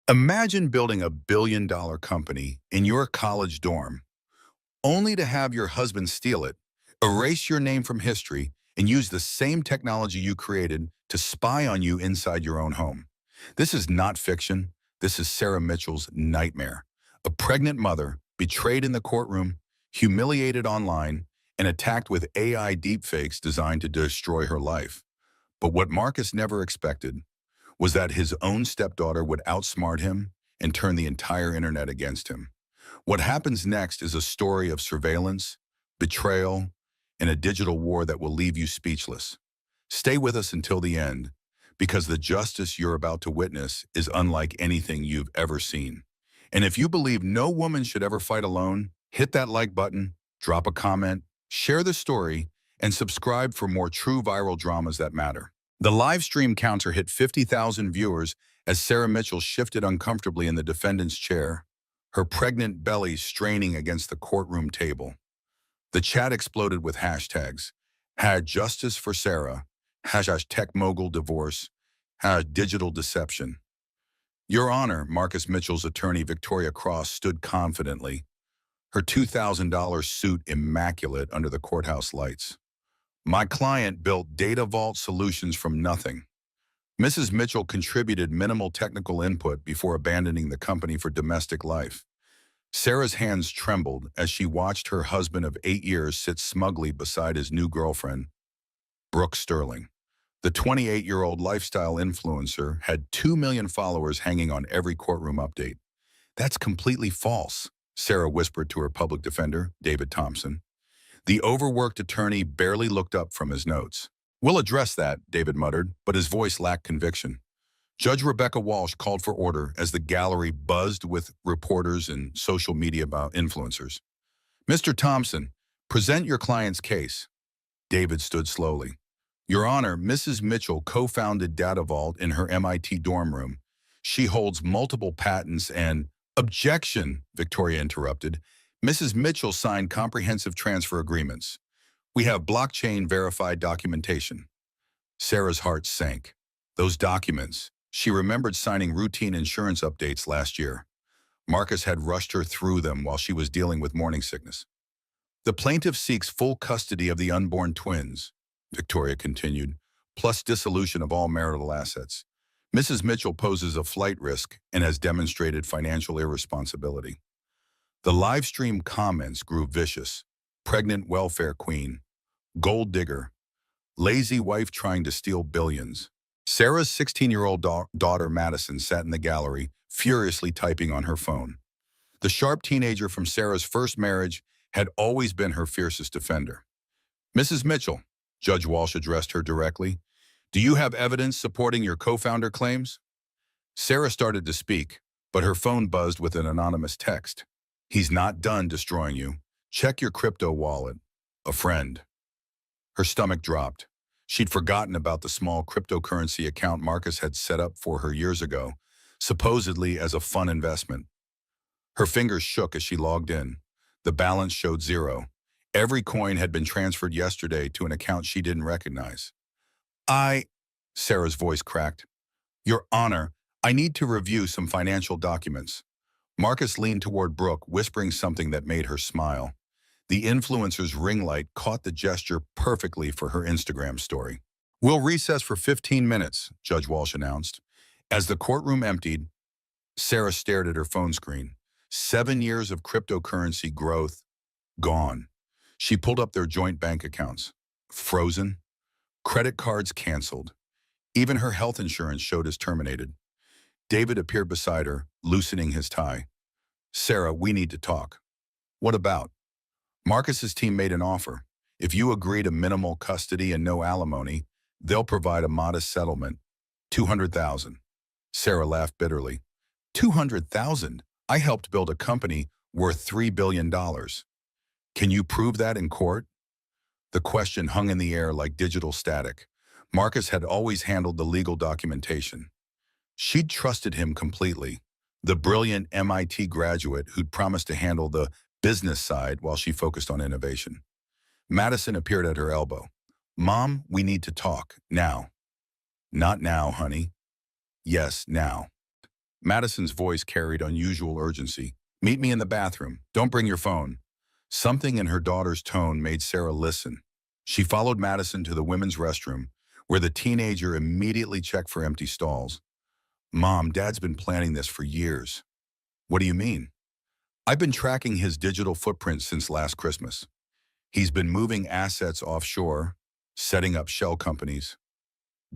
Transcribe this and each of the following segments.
Imagine building a billion-dollar company in your college dorm, only to have your husband steal it, erase your name from history, and use the same technology you created to spy on you inside your own home. This is not fiction. This is Sarah Mitchell's nightmare. A pregnant mother, betrayed in the courtroom, humiliated online, and attacked with AI deepfakes designed to destroy her life. But what Marcus never expected was that his own stepdaughter would outsmart him and turn the entire internet against him. What happens next is a story of surveillance, betrayal, and a digital war that will leave you speechless. Stay with us until the end, because the justice you're about to witness is unlike anything you've ever seen. And if you believe no woman should ever fight alone, hit that like button, drop a comment, share the story, and subscribe for more true viral dramas that matter. The live stream counter hit 50,000 viewers as Sarah Mitchell shifted uncomfortably in the defendant's chair, her pregnant belly straining against the courtroom table. The chat exploded with hashtags: #justice for Sarah, #tech mogul divorce, #digital deception. Your Honor, Marcus Mitchell's attorney Victoria Cross stood confidently, her $2,000 suit immaculate under the courthouse lights. My client built data vault solutions from nothing. Mrs. Mitchell contributed minimal technical input before abandoning the company for domestic life. Sarah's hands trembled as she watched her husband of 8 years sit smugly beside his new girlfriend, Brooke Sterling. The 28-year-old lifestyle influencer had 2 million followers hanging on every courtroom update. That's completely false, Sarah whispered to her public defender, David Thompson. The overworked attorney barely looked up from his notes. We'll address that, David muttered, but his voice lacked conviction. Judge Rebecca Walsh called for order as the gallery buzzed with reporters and social media about influencers. Mr. Thompson, present your client's case. David stood slowly. Your Honor, Mrs. Mitchell co-founded Data Vault in her MIT dorm room. She holds multiple patents and— Objection, Victoria interrupted. Mrs. Mitchell signed comprehensive transfer agreements. We have blockchain-verified documentation. Sarah's heart sank. Those documents. She remembered signing routine insurance updates last year. Marcus had rushed her through them while she was dealing with morning sickness. The plaintiff seeks full custody of the unborn twins, Victoria continued, plus dissolution of all marital assets. Mrs. Mitchell poses a flight risk and has demonstrated financial irresponsibility. The live stream comments grew vicious. Pregnant welfare queen, gold digger, lazy wife trying to steal billions. Sarah's 16-year-old daughter Madison sat in the gallery, furiously typing on her phone. The sharp teenager from Sarah's first marriage had always been her fiercest defender. Mrs. Mitchell, Judge Walsh addressed her directly, do you have evidence supporting your co-founder claims? Sarah started to speak, but her phone buzzed with an anonymous text. He's not done destroying you. Check your crypto wallet. A friend. Her stomach dropped. She'd forgotten about the small cryptocurrency account Marcus had set up for her years ago, supposedly as a fun investment. Her fingers shook as she logged in. The balance showed zero. Every coin had been transferred yesterday to an account she didn't recognize. Sarah's voice cracked. Your Honor, I need to review some financial documents. Marcus leaned toward Brooke, whispering something that made her smile. The influencer's ring light caught the gesture perfectly for her Instagram story. We'll recess for 15 minutes, Judge Walsh announced. As the courtroom emptied, Sarah stared at her phone screen. 7 years of cryptocurrency growth, gone. She pulled up their joint bank accounts. Frozen. Credit cards canceled. Even her health insurance showed as terminated. David appeared beside her, loosening his tie. Sarah, we need to talk. What about? Marcus's team made an offer. If you agree to minimal custody and no alimony, they'll provide a modest settlement. $200,000. Sarah laughed bitterly. $200,000? I helped build a company worth $3 billion. Can you prove that in court? The question hung in the air like digital static. Marcus had always handled the legal documentation. She'd trusted him completely. The brilliant MIT graduate who'd promised to handle the business side while she focused on innovation. Madison appeared at her elbow. Mom, we need to talk. Now. Not now, honey. Yes, now. Madison's voice carried unusual urgency. Meet me in the bathroom. Don't bring your phone. Something in her daughter's tone made Sarah listen. She followed Madison to the women's restroom, where the teenager immediately checked for empty stalls. Mom, Dad's been planning this for years. What do you mean? I've been tracking his digital footprint since last Christmas. He's been moving assets offshore, setting up shell companies,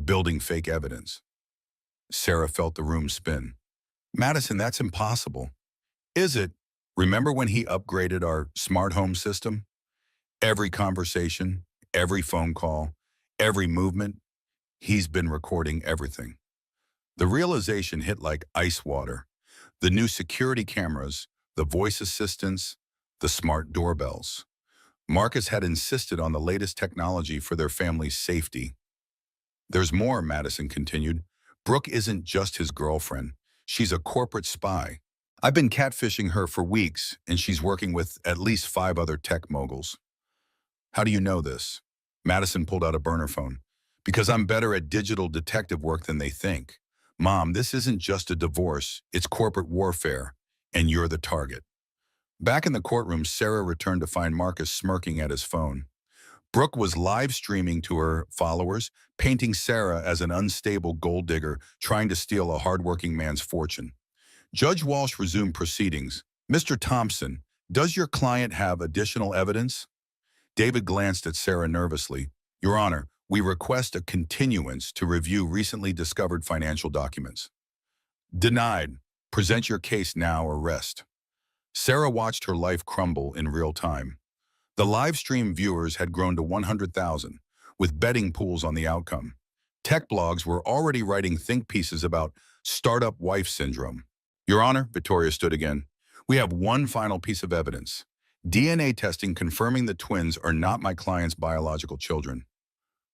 building fake evidence. Sarah felt the room spin. Madison, that's impossible. Is it? Remember when he upgraded our smart home system? Every conversation, every phone call, every movement, he's been recording everything. The realization hit like ice water. The new security cameras, the voice assistants, the smart doorbells. Marcus had insisted on the latest technology for their family's safety. There's more, Madison continued. Brooke isn't just his girlfriend. She's a corporate spy. I've been catfishing her for weeks, and she's working with at least 5 other tech moguls. How do you know this? Madison pulled out a burner phone. Because I'm better at digital detective work than they think. Mom, this isn't just a divorce, it's corporate warfare, and you're the target. Back in the courtroom, Sarah returned to find Marcus smirking at his phone. Brooke was live streaming to her followers, painting Sarah as an unstable gold digger trying to steal a hardworking man's fortune. Judge Walsh resumed proceedings. Mr. Thompson, does your client have additional evidence? David glanced at Sarah nervously. Your Honor, we request a continuance to review recently discovered financial documents. Denied. Present your case now or rest. Sarah watched her life crumble in real time. The live stream viewers had grown to 100,000, with betting pools on the outcome. Tech blogs were already writing think pieces about startup wife syndrome. Your Honor, Victoria stood again. We have one final piece of evidence. DNA testing confirming the twins are not my client's biological children.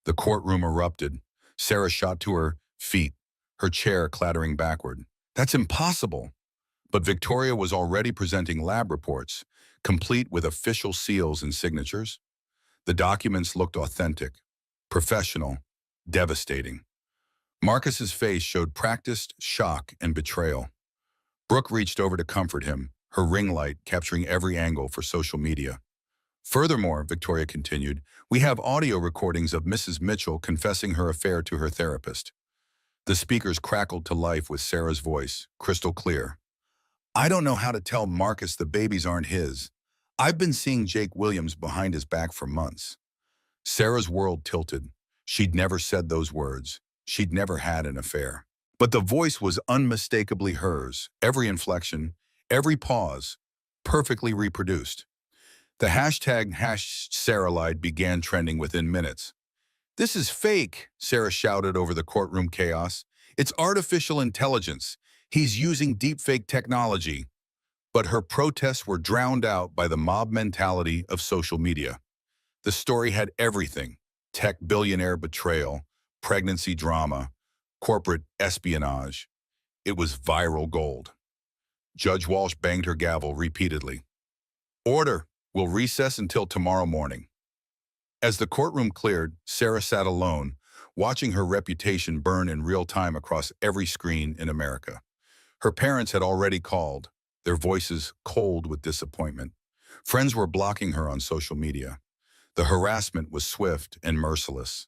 The courtroom erupted. Sarah shot to her feet, her chair clattering backward. That's impossible. But Victoria was already presenting lab reports, complete with official seals and signatures. The documents looked authentic, professional, devastating. Marcus's face showed practiced shock and betrayal. Brooke reached over to comfort him, her ring light capturing every angle for social media. Furthermore, Victoria continued, we have audio recordings of Mrs. Mitchell confessing her affair to her therapist. The speakers crackled to life with Sarah's voice, crystal clear. I don't know how to tell Marcus the babies aren't his. I've been seeing Jake Williams behind his back for months. Sarah's world tilted. She'd never said those words. She'd never had an affair. But the voice was unmistakably hers, every inflection, every pause, perfectly reproduced. The hashtag #SarahLied began trending within minutes. This is fake, Sarah shouted over the courtroom chaos. It's artificial intelligence. He's using deepfake technology. But her protests were drowned out by the mob mentality of social media. The story had everything: tech billionaire betrayal, pregnancy drama, corporate espionage. It was viral gold. Judge Walsh banged her gavel repeatedly. Order! We'll recess until tomorrow morning. As the courtroom cleared, Sarah sat alone, watching her reputation burn in real time across every screen in America. Her parents had already called, their voices cold with disappointment. Friends were blocking her on social media. The harassment was swift and merciless.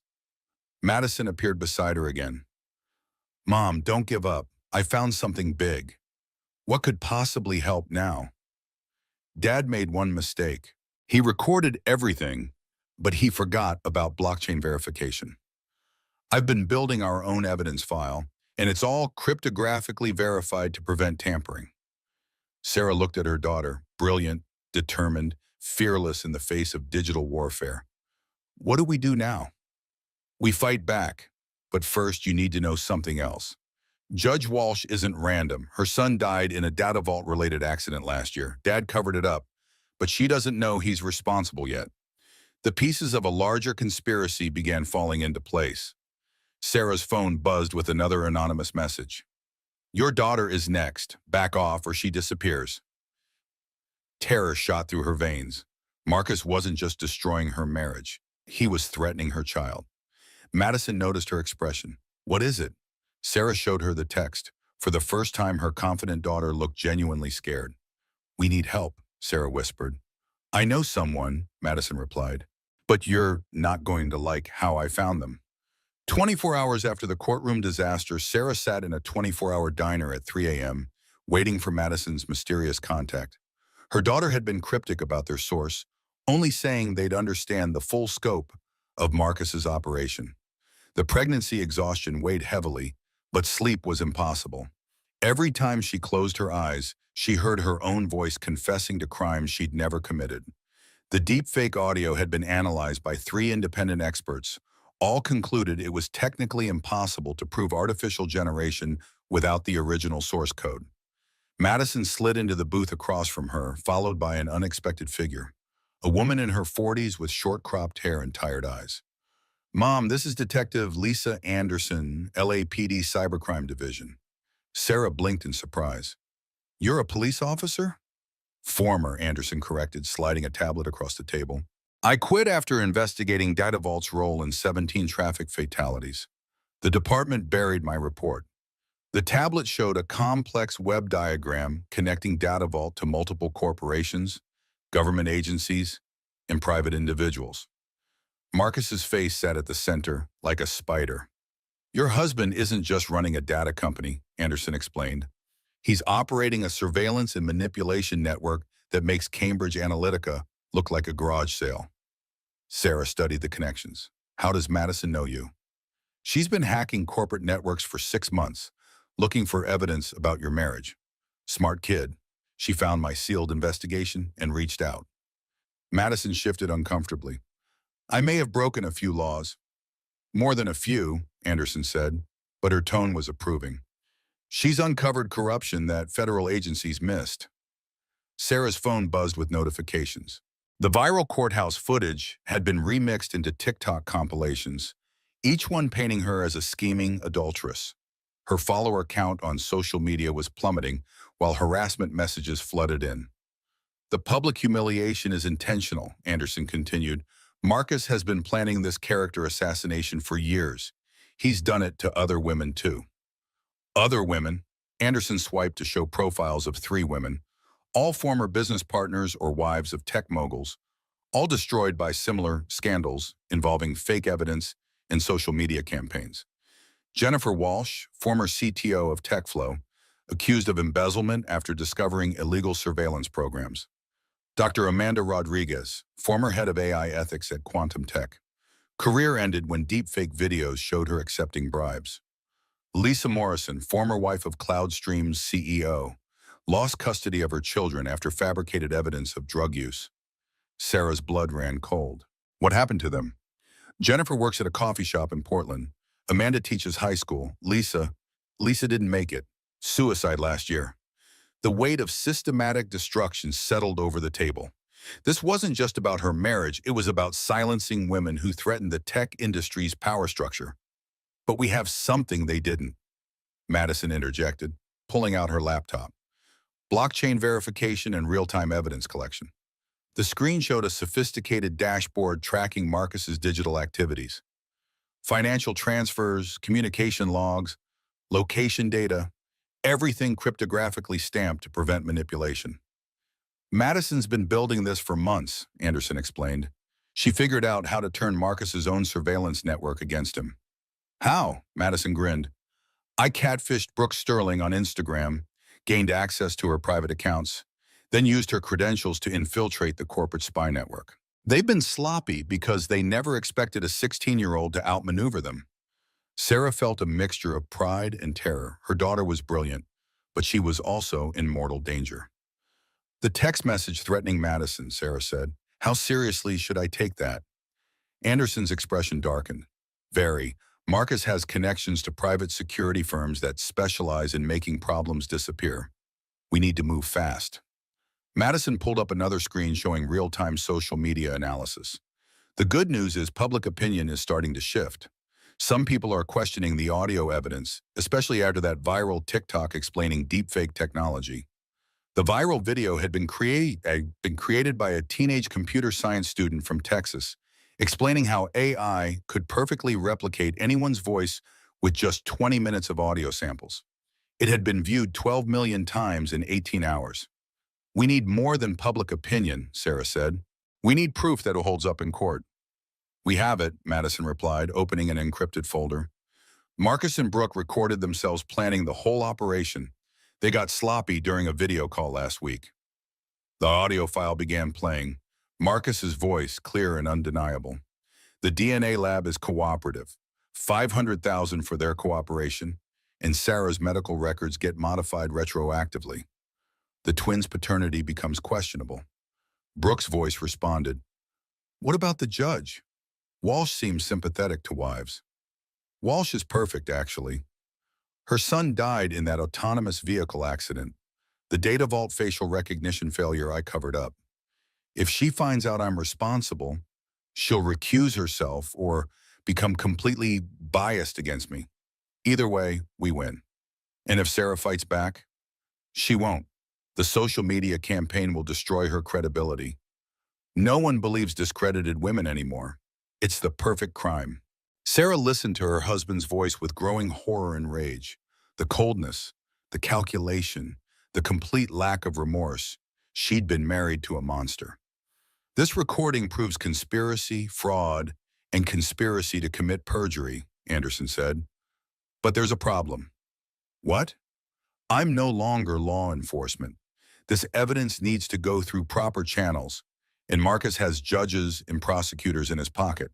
Madison appeared beside her again. Mom, don't give up. I found something big. What could possibly help now? Dad made one mistake. He recorded everything, but he forgot about blockchain verification. I've been building our own evidence file, and it's all cryptographically verified to prevent tampering. Sarah looked at her daughter, brilliant, determined, fearless in the face of digital warfare. What do we do now? We fight back, but first you need to know something else. Judge Walsh isn't random. Her son died in a data vault-related accident last year. Dad covered it up, but she doesn't know he's responsible yet. The pieces of a larger conspiracy began falling into place. Sarah's phone buzzed with another anonymous message. Your daughter is next. Back off or she disappears. Terror shot through her veins. Marcus wasn't just destroying her marriage. He was threatening her child. Madison noticed her expression. What is it? Sarah showed her the text. For the first time, her confident daughter looked genuinely scared. "We need help," Sarah whispered. "I know someone," Madison replied. "But you're not going to like how I found them." 24 hours after the courtroom disaster, Sarah sat in a 24-hour diner at 3 a.m., waiting for Madison's mysterious contact. Her daughter had been cryptic about their source, only saying they'd understand the full scope of Marcus's operation. The pregnancy exhaustion weighed heavily, but sleep was impossible. Every time she closed her eyes, she heard her own voice confessing to crimes she'd never committed. The deepfake audio had been analyzed by 3 independent experts. All concluded it was technically impossible to prove artificial generation without the original source code. Madison slid into the booth across from her, followed by an unexpected figure. A woman in her 40s with short-cropped hair and tired eyes. "Mom, this is Detective Lisa Anderson, LAPD Cybercrime Division." Sarah blinked in surprise. "You're a police officer?" "Former," Anderson corrected, sliding a tablet across the table. "I quit after investigating Data Vault's role in 17 traffic fatalities. The department buried my report." The tablet showed a complex web diagram connecting Data Vault to multiple corporations, government agencies, and private individuals. Marcus's face sat at the center, like a spider. "Your husband isn't just running a data company," Anderson explained. "He's operating a surveillance and manipulation network that makes Cambridge Analytica look like a garage sale." Sarah studied the connections. "How does Madison know you?" "She's been hacking corporate networks for 6 months, looking for evidence about your marriage. Smart kid. She found my sealed investigation and reached out." Madison shifted uncomfortably. "I may have broken a few laws." "More than a few," Anderson said, but her tone was approving. "She's uncovered corruption that federal agencies missed." Sarah's phone buzzed with notifications. The viral courthouse footage had been remixed into TikTok compilations, each one painting her as a scheming adulteress. Her follower count on social media was plummeting, while harassment messages flooded in. "The public humiliation is intentional," Anderson continued. "Marcus has been planning this character assassination for years. He's done it to other women too." "Other women?" Anderson swiped to show profiles of 3 women, all former business partners or wives of tech moguls, all destroyed by similar scandals involving fake evidence and social media campaigns. Jennifer Walsh, former CTO of TechFlow, accused of embezzlement after discovering illegal surveillance programs. Dr. Amanda Rodriguez, former head of AI ethics at Quantum Tech. Career ended when deepfake videos showed her accepting bribes. Lisa Morrison, former wife of CloudStream's CEO, lost custody of her children after fabricated evidence of drug use. Sarah's blood ran cold. "What happened to them?" "Jennifer works at a coffee shop in Portland. Amanda teaches high school. Lisa didn't make it. Suicide last year." The weight of systematic destruction settled over the table. This wasn't just about her marriage, it was about silencing women who threatened the tech industry's power structure. "But we have something they didn't," Madison interjected, pulling out her laptop. "Blockchain verification and real-time evidence collection." The screen showed a sophisticated dashboard tracking Marcus's digital activities. Financial transfers, communication logs, location data, everything cryptographically stamped to prevent manipulation. "Madison's been building this for months," Anderson explained. "She figured out how to turn Marcus's own surveillance network against him." "How?" Madison grinned. "I catfished Brooke Sterling on Instagram, gained access to her private accounts, then used her credentials to infiltrate the corporate spy network. They've been sloppy because they never expected a 16-year-old to outmaneuver them." Sarah felt a mixture of pride and terror. Her daughter was brilliant, but she was also in mortal danger. "The text message threatening Madison," Sarah said. "How seriously should I take that?" Anderson's expression darkened. "Very. Marcus has connections to private security firms that specialize in making problems disappear. We need to move fast." Madison pulled up another screen showing real-time social media analysis. "The good news is public opinion is starting to shift. Some people are questioning the audio evidence, especially after that viral TikTok explaining deepfake technology. The viral video had been created by a teenage computer science student from Texas, explaining how AI could perfectly replicate anyone's voice with just 20 minutes of audio samples. It had been viewed 12 million times in 18 hours. We need more than public opinion, Sarah said. We need proof that it holds up in court. We have it, Madison replied, opening an encrypted folder. Marcus and Brooke recorded themselves planning the whole operation. They got sloppy during a video call last week. The audio file began playing. Marcus's voice, clear and undeniable. The DNA lab is cooperative. 500,000 for their cooperation, and Sarah's medical records get modified retroactively. The twins' paternity becomes questionable. Brooke's voice responded, "What about the judge?" Walsh seems sympathetic to wives. Walsh is perfect, actually. Her son died in that autonomous vehicle accident. The data vault facial recognition failure I covered up. If she finds out I'm responsible, she'll recuse herself or become completely biased against me. Either way, we win. And if Sarah fights back, she won't. The social media campaign will destroy her credibility. No one believes discredited women anymore. It's the perfect crime. Sarah listened to her husband's voice with growing horror and rage. The coldness, the calculation, the complete lack of remorse. She'd been married to a monster. This recording proves conspiracy, fraud, and conspiracy to commit perjury, Anderson said. But there's a problem. What? I'm no longer law enforcement. This evidence needs to go through proper channels, and Marcus has judges and prosecutors in his pocket.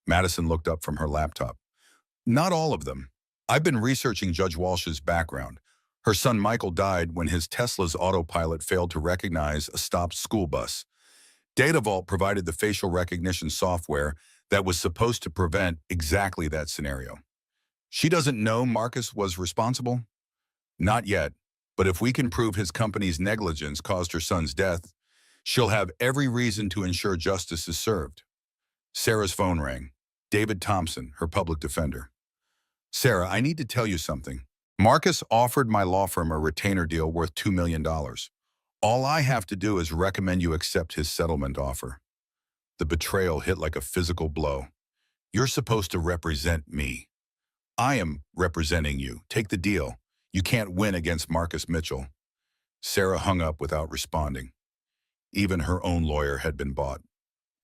Madison looked up from her laptop. Not all of them. I've been researching Judge Walsh's background. Her son Michael died when his Tesla's autopilot failed to recognize a stopped school bus. Data Vault provided the facial recognition software that was supposed to prevent exactly that scenario. She doesn't know Marcus was responsible? Not yet, but if we can prove his company's negligence caused her son's death, she'll have every reason to ensure justice is served. Sarah's phone rang. David Thompson, her public defender. Sarah, I need to tell you something. Marcus offered my law firm a retainer deal worth $2 million. All I have to do is recommend you accept his settlement offer. The betrayal hit like a physical blow. You're supposed to represent me. I am representing you. Take the deal. You can't win against Marcus Mitchell. Sarah hung up without responding. Even her own lawyer had been bought.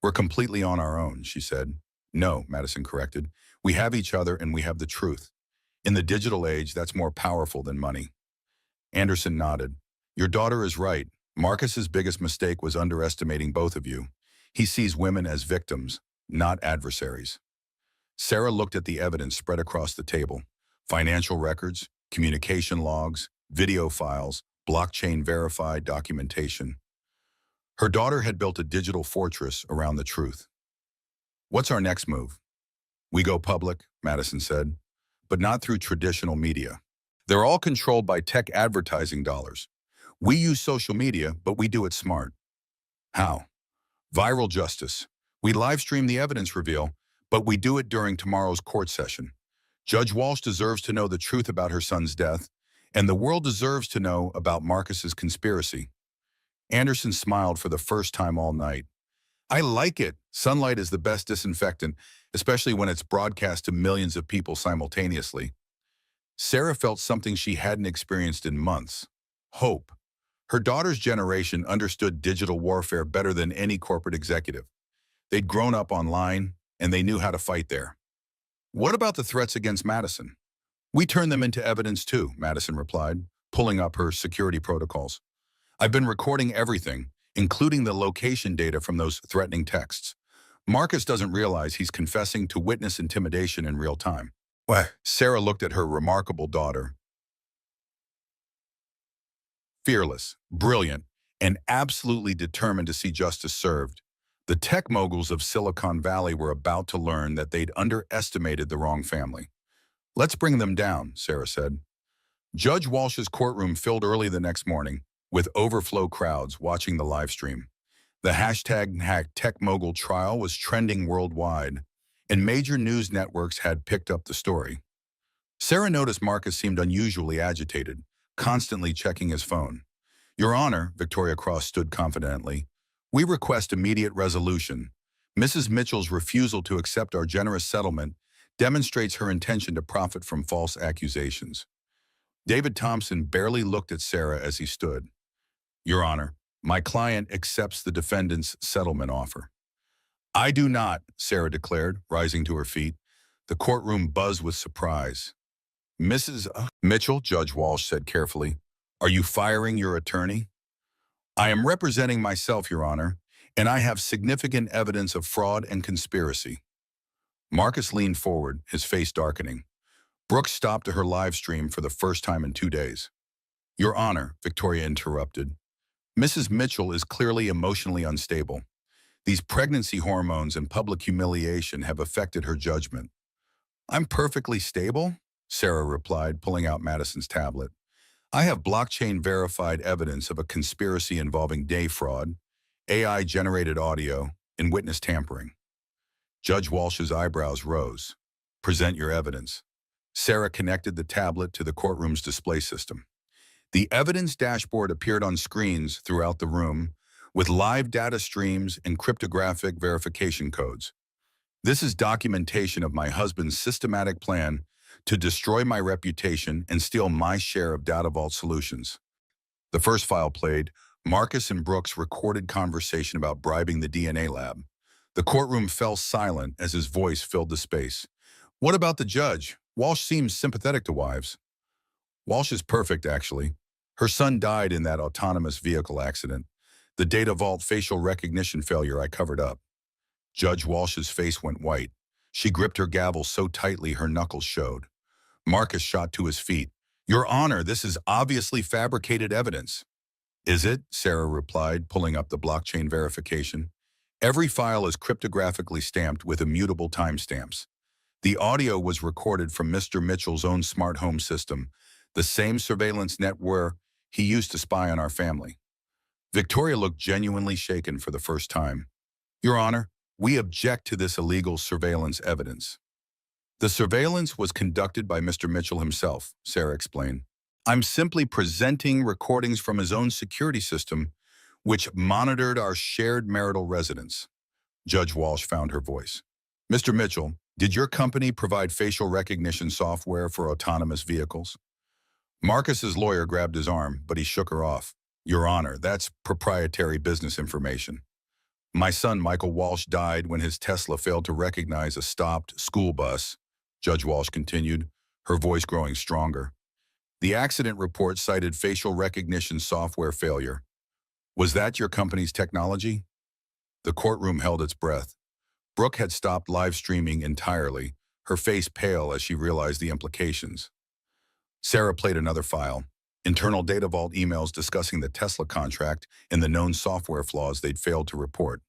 We're completely on our own, she said. No, Madison corrected. We have each other and we have the truth. In the digital age, that's more powerful than money. Anderson nodded. Your daughter is right. Marcus's biggest mistake was underestimating both of you. He sees women as victims, not adversaries. Sarah looked at the evidence spread across the table. Financial records, communication logs, video files, blockchain-verified documentation. Her daughter had built a digital fortress around the truth. What's our next move? We go public, Madison said, but not through traditional media. They're all controlled by tech advertising dollars. We use social media, but we do it smart. How? Viral justice. We live stream the evidence reveal, but we do it during tomorrow's court session. Judge Walsh deserves to know the truth about her son's death, and the world deserves to know about Marcus's conspiracy. Anderson smiled for the first time all night. I like it. Sunlight is the best disinfectant, especially when it's broadcast to millions of people simultaneously. Sarah felt something she hadn't experienced in months. Hope. Her daughter's generation understood digital warfare better than any corporate executive. They'd grown up online, and they knew how to fight there. What about the threats against Madison? We turn them into evidence too, Madison replied, pulling up her security protocols. I've been recording everything, including the location data from those threatening texts. Marcus doesn't realize he's confessing to witness intimidation in real time. Well, Sarah looked at her remarkable daughter. Fearless, brilliant, and absolutely determined to see justice served. The tech moguls of Silicon Valley were about to learn that they'd underestimated the wrong family. Let's bring them down, Sarah said. Judge Walsh's courtroom filled early the next morning, with overflow crowds watching the live stream. The #TechMogul trial was trending worldwide, and major news networks had picked up the story. Sarah noticed Marcus seemed unusually agitated, constantly checking his phone. Your Honor, Victoria Cross stood confidently, we request immediate resolution. Mrs. Mitchell's refusal to accept our generous settlement demonstrates her intention to profit from false accusations. David Thompson barely looked at Sarah as he stood. Your Honor, my client accepts the defendant's settlement offer. I do not, Sarah declared, rising to her feet. The courtroom buzzed with surprise. Mrs. Mitchell, Judge Walsh said carefully, are you firing your attorney? I am representing myself, Your Honor, and I have significant evidence of fraud and conspiracy. Marcus leaned forward, his face darkening. Brooke stopped her live stream for the first time in 2 days. Your Honor, Victoria interrupted. Mrs. Mitchell is clearly emotionally unstable. These pregnancy hormones and public humiliation have affected her judgment. I'm perfectly stable, Sarah replied, pulling out Madison's tablet. I have blockchain-verified evidence of a conspiracy involving day fraud, AI-generated audio, and witness tampering. Judge Walsh's eyebrows rose. Present your evidence. Sarah connected the tablet to the courtroom's display system. The evidence dashboard appeared on screens throughout the room, with live data streams and cryptographic verification codes. This is documentation of my husband's systematic plan to destroy my reputation and steal my share of Data Vault Solutions. The first file played, Marcus and Brooks' recorded conversation about bribing the DNA lab. The courtroom fell silent as his voice filled the space. What about the judge? Walsh seems sympathetic to wives. Walsh is perfect, actually. Her son died in that autonomous vehicle accident. The Data Vault facial recognition failure I covered up. Judge Walsh's face went white. She gripped her gavel so tightly her knuckles showed. Marcus shot to his feet. Your Honor, this is obviously fabricated evidence. Is it? Sarah replied, pulling up the blockchain verification. Every file is cryptographically stamped with immutable timestamps. The audio was recorded from Mr. Mitchell's own smart home system, the same surveillance network he used to spy on our family. Victoria looked genuinely shaken for the first time. Your Honor, we object to this illegal surveillance evidence. The surveillance was conducted by Mr. Mitchell himself, Sarah explained. I'm simply presenting recordings from his own security system, which monitored our shared marital residence. Judge Walsh found her voice. Mr. Mitchell, did your company provide facial recognition software for autonomous vehicles? Marcus's lawyer grabbed his arm, but he shook her off. Your Honor, that's proprietary business information. My son, Michael Walsh, died when his Tesla failed to recognize a stopped school bus, Judge Walsh continued, her voice growing stronger. The accident report cited facial recognition software failure. Was that your company's technology? The courtroom held its breath. Brooke had stopped live streaming entirely, her face pale as she realized the implications. Sarah played another file, internal Data Vault emails discussing the Tesla contract and the known software flaws they'd failed to report.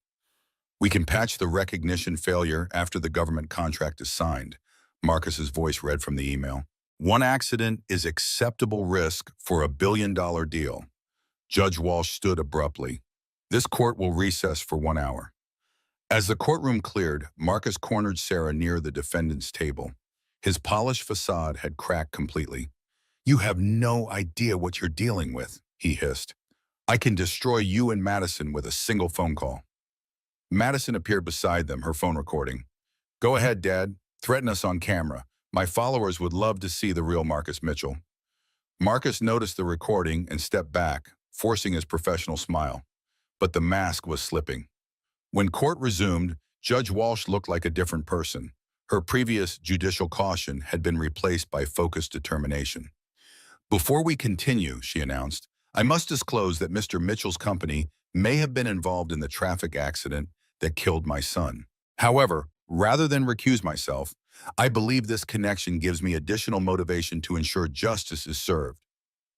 We can patch the recognition failure after the government contract is signed, Marcus's voice read from the email. One accident is acceptable risk for a billion-dollar deal. Judge Walsh stood abruptly. This court will recess for 1 hour. As the courtroom cleared, Marcus cornered Sarah near the defendant's table. His polished facade had cracked completely. You have no idea what you're dealing with, he hissed. I can destroy you and Madison with a single phone call. Madison appeared beside them, her phone recording. Go ahead, Dad. Threaten us on camera. My followers would love to see the real Marcus Mitchell. Marcus noticed the recording and stepped back, forcing his professional smile. But the mask was slipping. When court resumed, Judge Walsh looked like a different person. Her previous judicial caution had been replaced by focused determination. Before we continue, she announced, I must disclose that Mr. Mitchell's company may have been involved in the traffic accident that killed my son. However, rather than recuse myself, I believe this connection gives me additional motivation to ensure justice is served.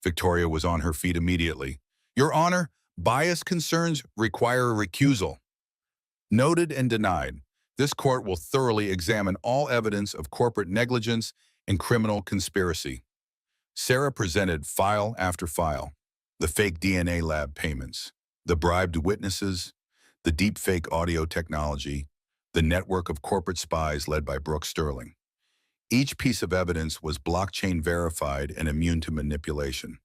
Victoria was on her feet immediately. Your Honor, bias concerns require a recusal. Noted and denied. This court will thoroughly examine all evidence of corporate negligence and criminal conspiracy. Sarah presented file after file. The fake DNA lab payments, the bribed witnesses, the deepfake audio technology, the network of corporate spies led by Brooke Sterling. Each piece of evidence was blockchain verified and immune to manipulation.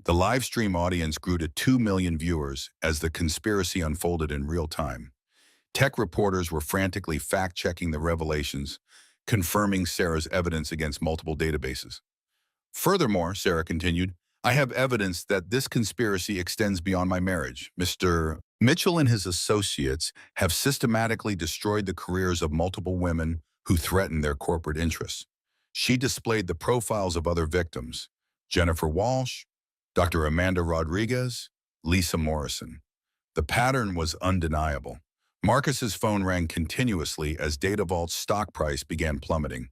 The live stream audience grew to 2 million viewers as the conspiracy unfolded in real time. Tech reporters were frantically fact-checking the revelations, confirming Sarah's evidence against multiple databases. Furthermore, Sarah continued, I have evidence that this conspiracy extends beyond my marriage. Mr. Mitchell and his associates have systematically destroyed the careers of multiple women who threaten their corporate interests. She displayed the profiles of other victims, Jennifer Walsh, Dr. Amanda Rodriguez, Lisa Morrison. The pattern was undeniable. Marcus's phone rang continuously as Data Vault's stock price began plummeting.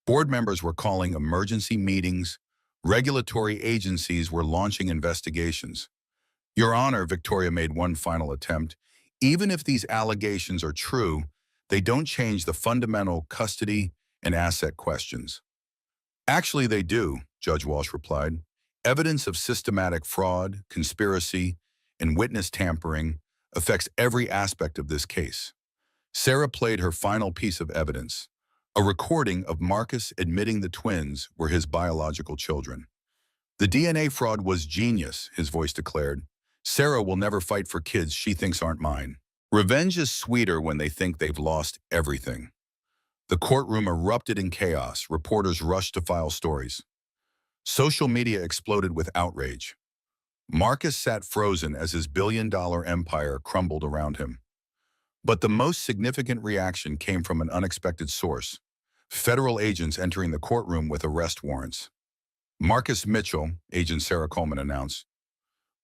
Board members were calling emergency meetings. Regulatory agencies were launching investigations. Your Honor, Victoria made one final attempt. Even if these allegations are true, they don't change the fundamental custody and asset questions. Actually, they do, Judge Walsh replied. Evidence of systematic fraud, conspiracy, and witness tampering affects every aspect of this case. Sarah played her final piece of evidence, a recording of Marcus admitting the twins were his biological children. The DNA fraud was genius, his voice declared. Sarah will never fight for kids she thinks aren't mine. Revenge is sweeter when they think they've lost everything. The courtroom erupted in chaos. Reporters rushed to file stories. Social media exploded with outrage. Marcus sat frozen as his billion-dollar empire crumbled around him. But the most significant reaction came from an unexpected source: federal agents entering the courtroom with arrest warrants. Marcus Mitchell, Agent Sarah Coleman announced,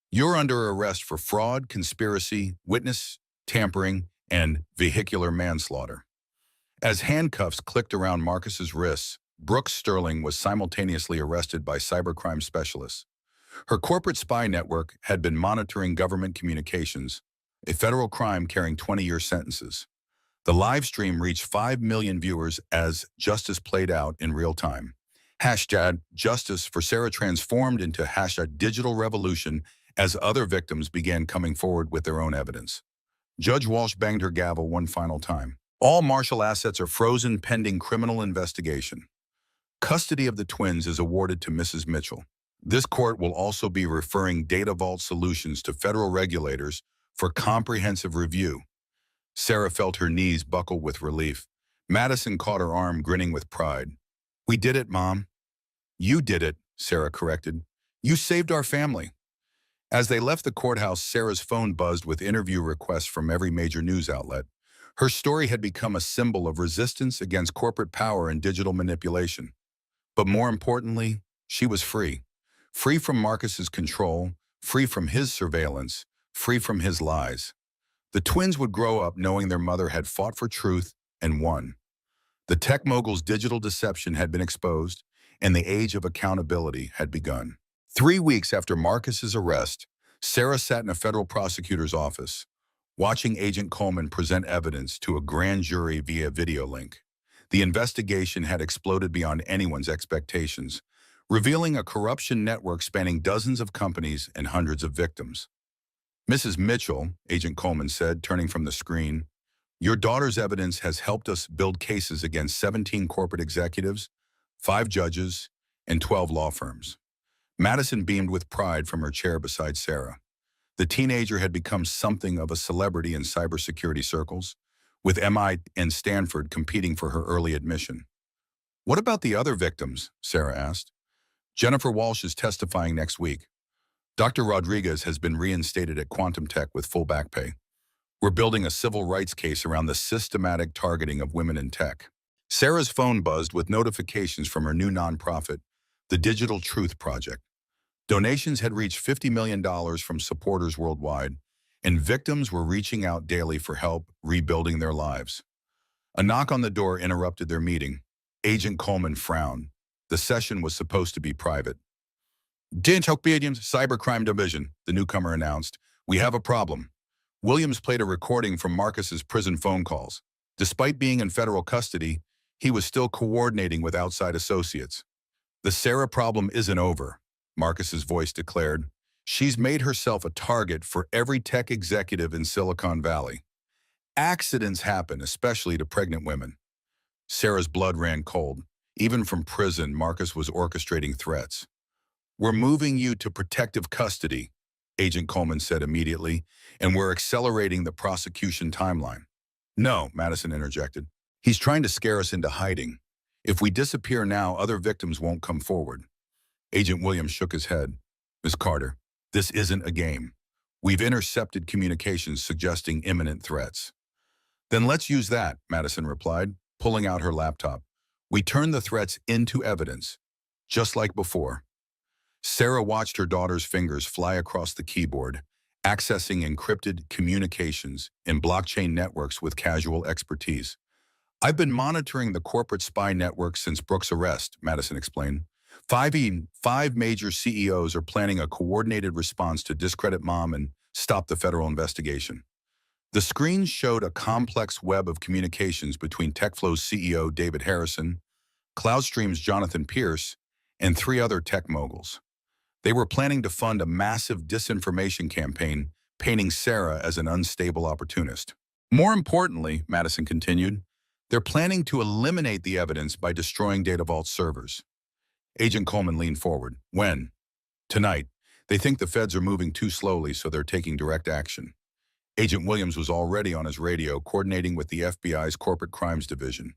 you're under arrest for fraud, conspiracy, witness tampering, and vehicular manslaughter. As handcuffs clicked around Marcus's wrists, Brooke Sterling was simultaneously arrested by cybercrime specialists. Her corporate spy network had been monitoring government communications, a federal crime carrying 20-year sentences. The live stream reached 5 million viewers as justice played out in real time. Hashtag justice for Sarah transformed into hashtag digital revolution as other victims began coming forward with their own evidence. Judge Walsh banged her gavel one final time. All Marshall assets are frozen pending criminal investigation. Custody of the twins is awarded to Mrs. Mitchell. This court will also be referring Data Vault Solutions to federal regulators for comprehensive review. Sarah felt her knees buckle with relief. Madison caught her arm, grinning with pride. We did it, Mom. You did it, Sarah corrected. You saved our family. As they left the courthouse, Sarah's phone buzzed with interview requests from every major news outlet. Her story had become a symbol of resistance against corporate power and digital manipulation. But more importantly, she was free. Free from Marcus's control, free from his surveillance, free from his lies. The twins would grow up knowing their mother had fought for truth and won. The tech mogul's digital deception had been exposed, and the age of accountability had begun. 3 weeks after Marcus's arrest, Sarah sat in a federal prosecutor's office, watching Agent Coleman present evidence to a grand jury via video link. The investigation had exploded beyond anyone's expectations, revealing a corruption network spanning dozens of companies and hundreds of victims. Mrs. Mitchell, Agent Coleman said, turning from the screen, your daughter's evidence has helped us build cases against 17 corporate executives, 5 judges, and 12 law firms. Madison beamed with pride from her chair beside Sarah. The teenager had become something of a celebrity in cybersecurity circles, with MIT and Stanford competing for her early admission. What about the other victims? Sarah asked. Jennifer Walsh is testifying next week. Dr. Rodriguez has been reinstated at Quantum Tech with full back pay. We're building a civil rights case around the systematic targeting of women in tech. Sarah's phone buzzed with notifications from her new nonprofit, the Digital Truth Project. Donations had reached $50 million from supporters worldwide, and victims were reaching out daily for help rebuilding their lives. A knock on the door interrupted their meeting. Agent Coleman frowned. The session was supposed to be private. Dintok Williams, Cybercrime Division, the newcomer announced. We have a problem. Williams played a recording from Marcus's prison phone calls. Despite being in federal custody, he was still coordinating with outside associates. The Sarah problem isn't over, Marcus's voice declared. She's made herself a target for every tech executive in Silicon Valley. Accidents happen, especially to pregnant women. Sarah's blood ran cold. Even from prison, Marcus was orchestrating threats. We're moving you to protective custody, Agent Coleman said immediately, and we're accelerating the prosecution timeline. No, Madison interjected. He's trying to scare us into hiding. If we disappear now, other victims won't come forward. Agent Williams shook his head. Miss Carter, this isn't a game. We've intercepted communications suggesting imminent threats. Then let's use that, Madison replied, pulling out her laptop. We turned the threats into evidence, just like before. Sarah watched her daughter's fingers fly across the keyboard, accessing encrypted communications in blockchain networks with casual expertise. I've been monitoring the corporate spy network since Brooks' arrest, Madison explained. Five major CEOs are planning a coordinated response to discredit Mom and stop the federal investigation. The screens showed a complex web of communications between TechFlow's CEO David Harrison, CloudStream's Jonathan Pierce, and three other tech moguls. They were planning to fund a massive disinformation campaign, painting Sarah as an unstable opportunist. More importantly, Madison continued, they're planning to eliminate the evidence by destroying Data Vault's servers. Agent Coleman leaned forward. When? Tonight. They think the feds are moving too slowly, so they're taking direct action. Agent Williams was already on his radio, coordinating with the FBI's Corporate Crimes Division.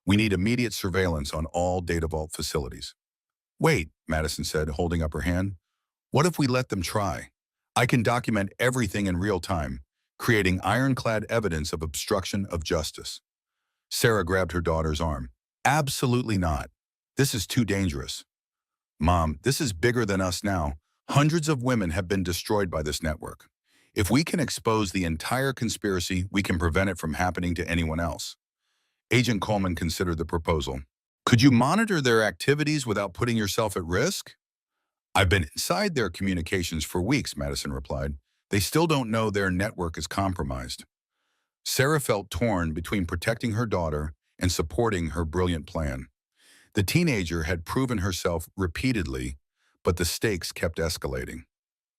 We need immediate surveillance on all Data Vault facilities. Wait, Madison said, holding up her hand. What if we let them try? I can document everything in real time, creating ironclad evidence of obstruction of justice. Sarah grabbed her daughter's arm. Absolutely not. This is too dangerous. Mom, this is bigger than us now. Hundreds of women have been destroyed by this network. If we can expose the entire conspiracy, we can prevent it from happening to anyone else. Agent Coleman considered the proposal. Could you monitor their activities without putting yourself at risk? I've been inside their communications for weeks, Madison replied. They still don't know their network is compromised. Sarah felt torn between protecting her daughter and supporting her brilliant plan. The teenager had proven herself repeatedly, but the stakes kept escalating.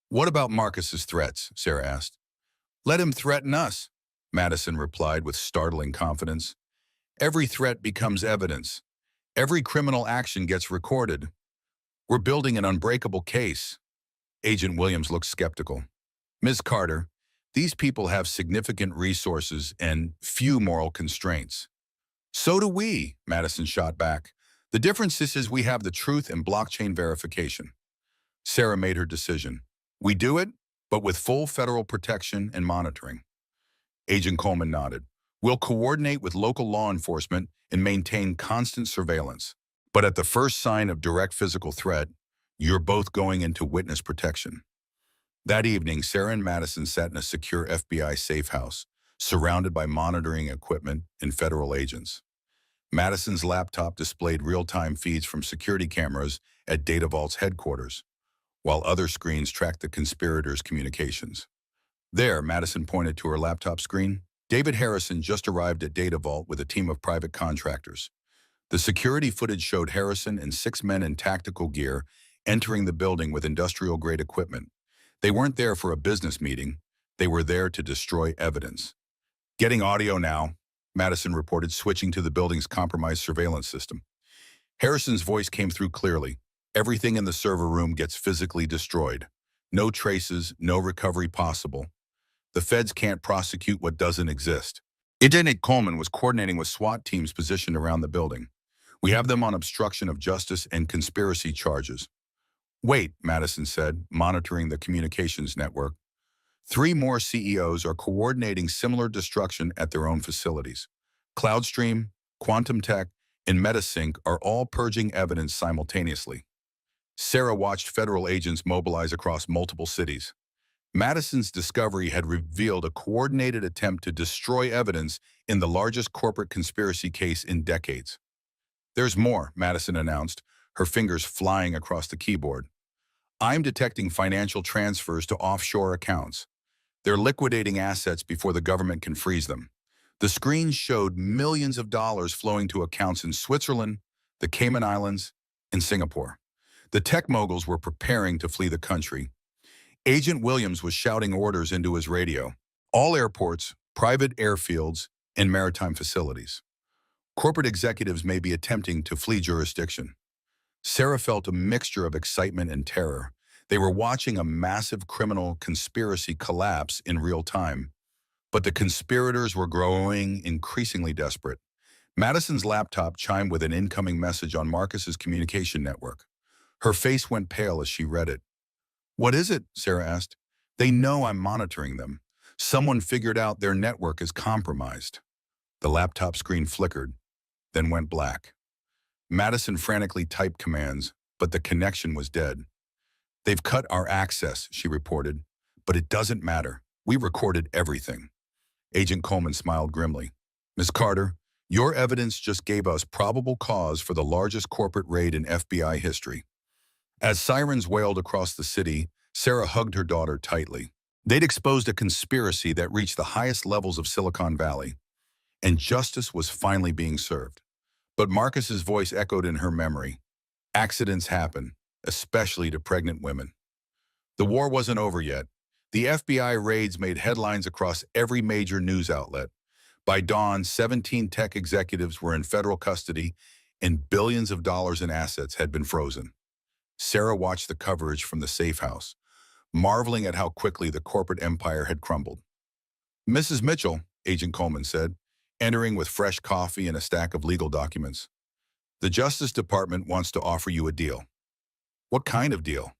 What about Marcus's threats? Sarah asked. Let him threaten us, Madison replied with startling confidence. Every threat becomes evidence. Every criminal action gets recorded. We're building an unbreakable case. Agent Williams looked skeptical. Ms. Carter, these people have significant resources and few moral constraints. So do we, Madison shot back. The difference is we have the truth and blockchain verification. Sarah made her decision. We do it, but with full federal protection and monitoring. Agent Coleman nodded. We'll coordinate with local law enforcement and maintain constant surveillance. But at the first sign of direct physical threat, you're both going into witness protection. That evening, Sarah and Madison sat in a secure FBI safe house, surrounded by monitoring equipment and federal agents. Madison's laptop displayed real-time feeds from security cameras at Data Vault's headquarters, while other screens tracked the conspirators' communications. There, Madison pointed to her laptop screen. David Harrison just arrived at Data Vault with a team of private contractors. The security footage showed Harrison and 6 men in tactical gear entering the building with industrial-grade equipment. They weren't there for a business meeting. They were there to destroy evidence. Getting audio now, Madison reported, switching to the building's compromised surveillance system. Harrison's voice came through clearly. Everything in the server room gets physically destroyed. No traces, no recovery possible. The feds can't prosecute what doesn't exist. Agent Coleman was coordinating with SWAT teams positioned around the building. We have them on obstruction of justice and conspiracy charges. Wait, Madison said, monitoring the communications network. 3 more CEOs are coordinating similar destruction at their own facilities. CloudStream, Quantum Tech, and Metasync are all purging evidence simultaneously. Sarah watched federal agents mobilize across multiple cities. Madison's discovery had revealed a coordinated attempt to destroy evidence in the largest corporate conspiracy case in decades. There's more, Madison announced, her fingers flying across the keyboard. I'm detecting financial transfers to offshore accounts. They're liquidating assets before the government can freeze them. The screen showed millions of dollars flowing to accounts in Switzerland, the Cayman Islands, and Singapore. The tech moguls were preparing to flee the country. Agent Williams was shouting orders into his radio. All airports, private airfields, and maritime facilities. Corporate executives may be attempting to flee jurisdiction. Sarah felt a mixture of excitement and terror. They were watching a massive criminal conspiracy collapse in real time. But the conspirators were growing increasingly desperate. Madison's laptop chimed with an incoming message on Marcus's communication network. Her face went pale as she read it. "What is it?" Sarah asked. "They know I'm monitoring them. Someone figured out their network is compromised." The laptop screen flickered, then went black. Madison frantically typed commands, but the connection was dead. "They've cut our access," she reported. "But it doesn't matter. We recorded everything." Agent Coleman smiled grimly. "Miss Carter, your evidence just gave us probable cause for the largest corporate raid in FBI history." As sirens wailed across the city, Sarah hugged her daughter tightly. They'd exposed a conspiracy that reached the highest levels of Silicon Valley, and justice was finally being served. But Marcus's voice echoed in her memory. "Accidents happen, especially to pregnant women." The war wasn't over yet. The FBI raids made headlines across every major news outlet. By dawn, 17 tech executives were in federal custody, and billions of dollars in assets had been frozen. Sarah watched the coverage from the safe house, marveling at how quickly the corporate empire had crumbled. "Mrs. Mitchell," Agent Coleman said, entering with fresh coffee and a stack of legal documents. "The Justice Department wants to offer you a deal." "What kind of deal?"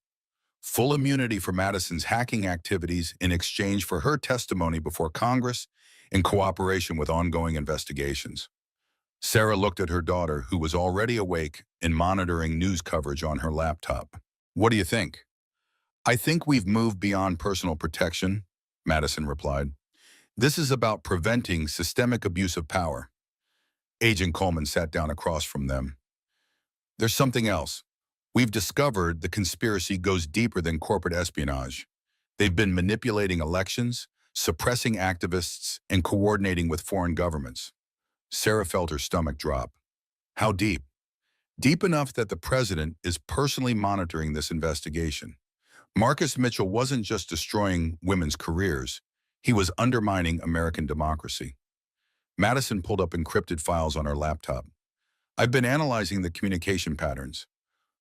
"Full immunity for Madison's hacking activities in exchange for her testimony before Congress and cooperation with ongoing investigations." Sarah looked at her daughter, who was already awake and monitoring news coverage on her laptop. "What do you think?" "I think we've moved beyond personal protection," Madison replied. "This is about preventing systemic abuse of power." Agent Coleman sat down across from them. "There's something else. We've discovered the conspiracy goes deeper than corporate espionage. They've been manipulating elections, suppressing activists, and coordinating with foreign governments." Sarah felt her stomach drop. "How deep?" "Deep enough that the president is personally monitoring this investigation. Marcus Mitchell wasn't just destroying women's careers, he was undermining American democracy." Madison pulled up encrypted files on her laptop. "I've been analyzing the communication patterns.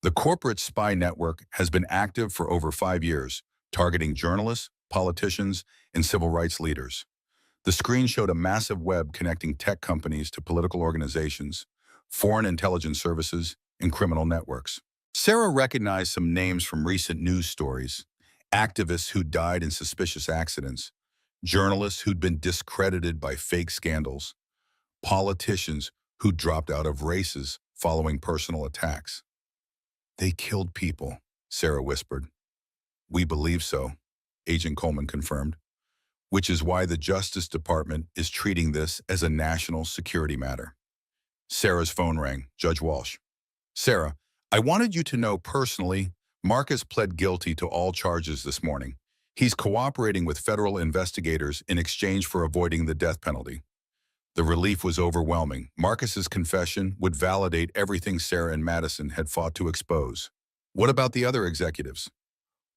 The corporate spy network has been active for over 5 years, targeting journalists, politicians, and civil rights leaders." The screen showed a massive web connecting tech companies to political organizations, foreign intelligence services, and criminal networks. Sarah recognized some names from recent news stories: activists who died in suspicious accidents, journalists who'd been discredited by fake scandals, politicians who dropped out of races following personal attacks. "They killed people," Sarah whispered. "We believe so," Agent Coleman confirmed, "which is why the Justice Department is treating this as a national security matter." Sarah's phone rang. Judge Walsh. "Sarah, I wanted you to know personally, Marcus pled guilty to all charges this morning. He's cooperating with federal investigators in exchange for avoiding the death penalty." The relief was overwhelming. Marcus's confession would validate everything Sarah and Madison had fought to expose. "What about the other executives?"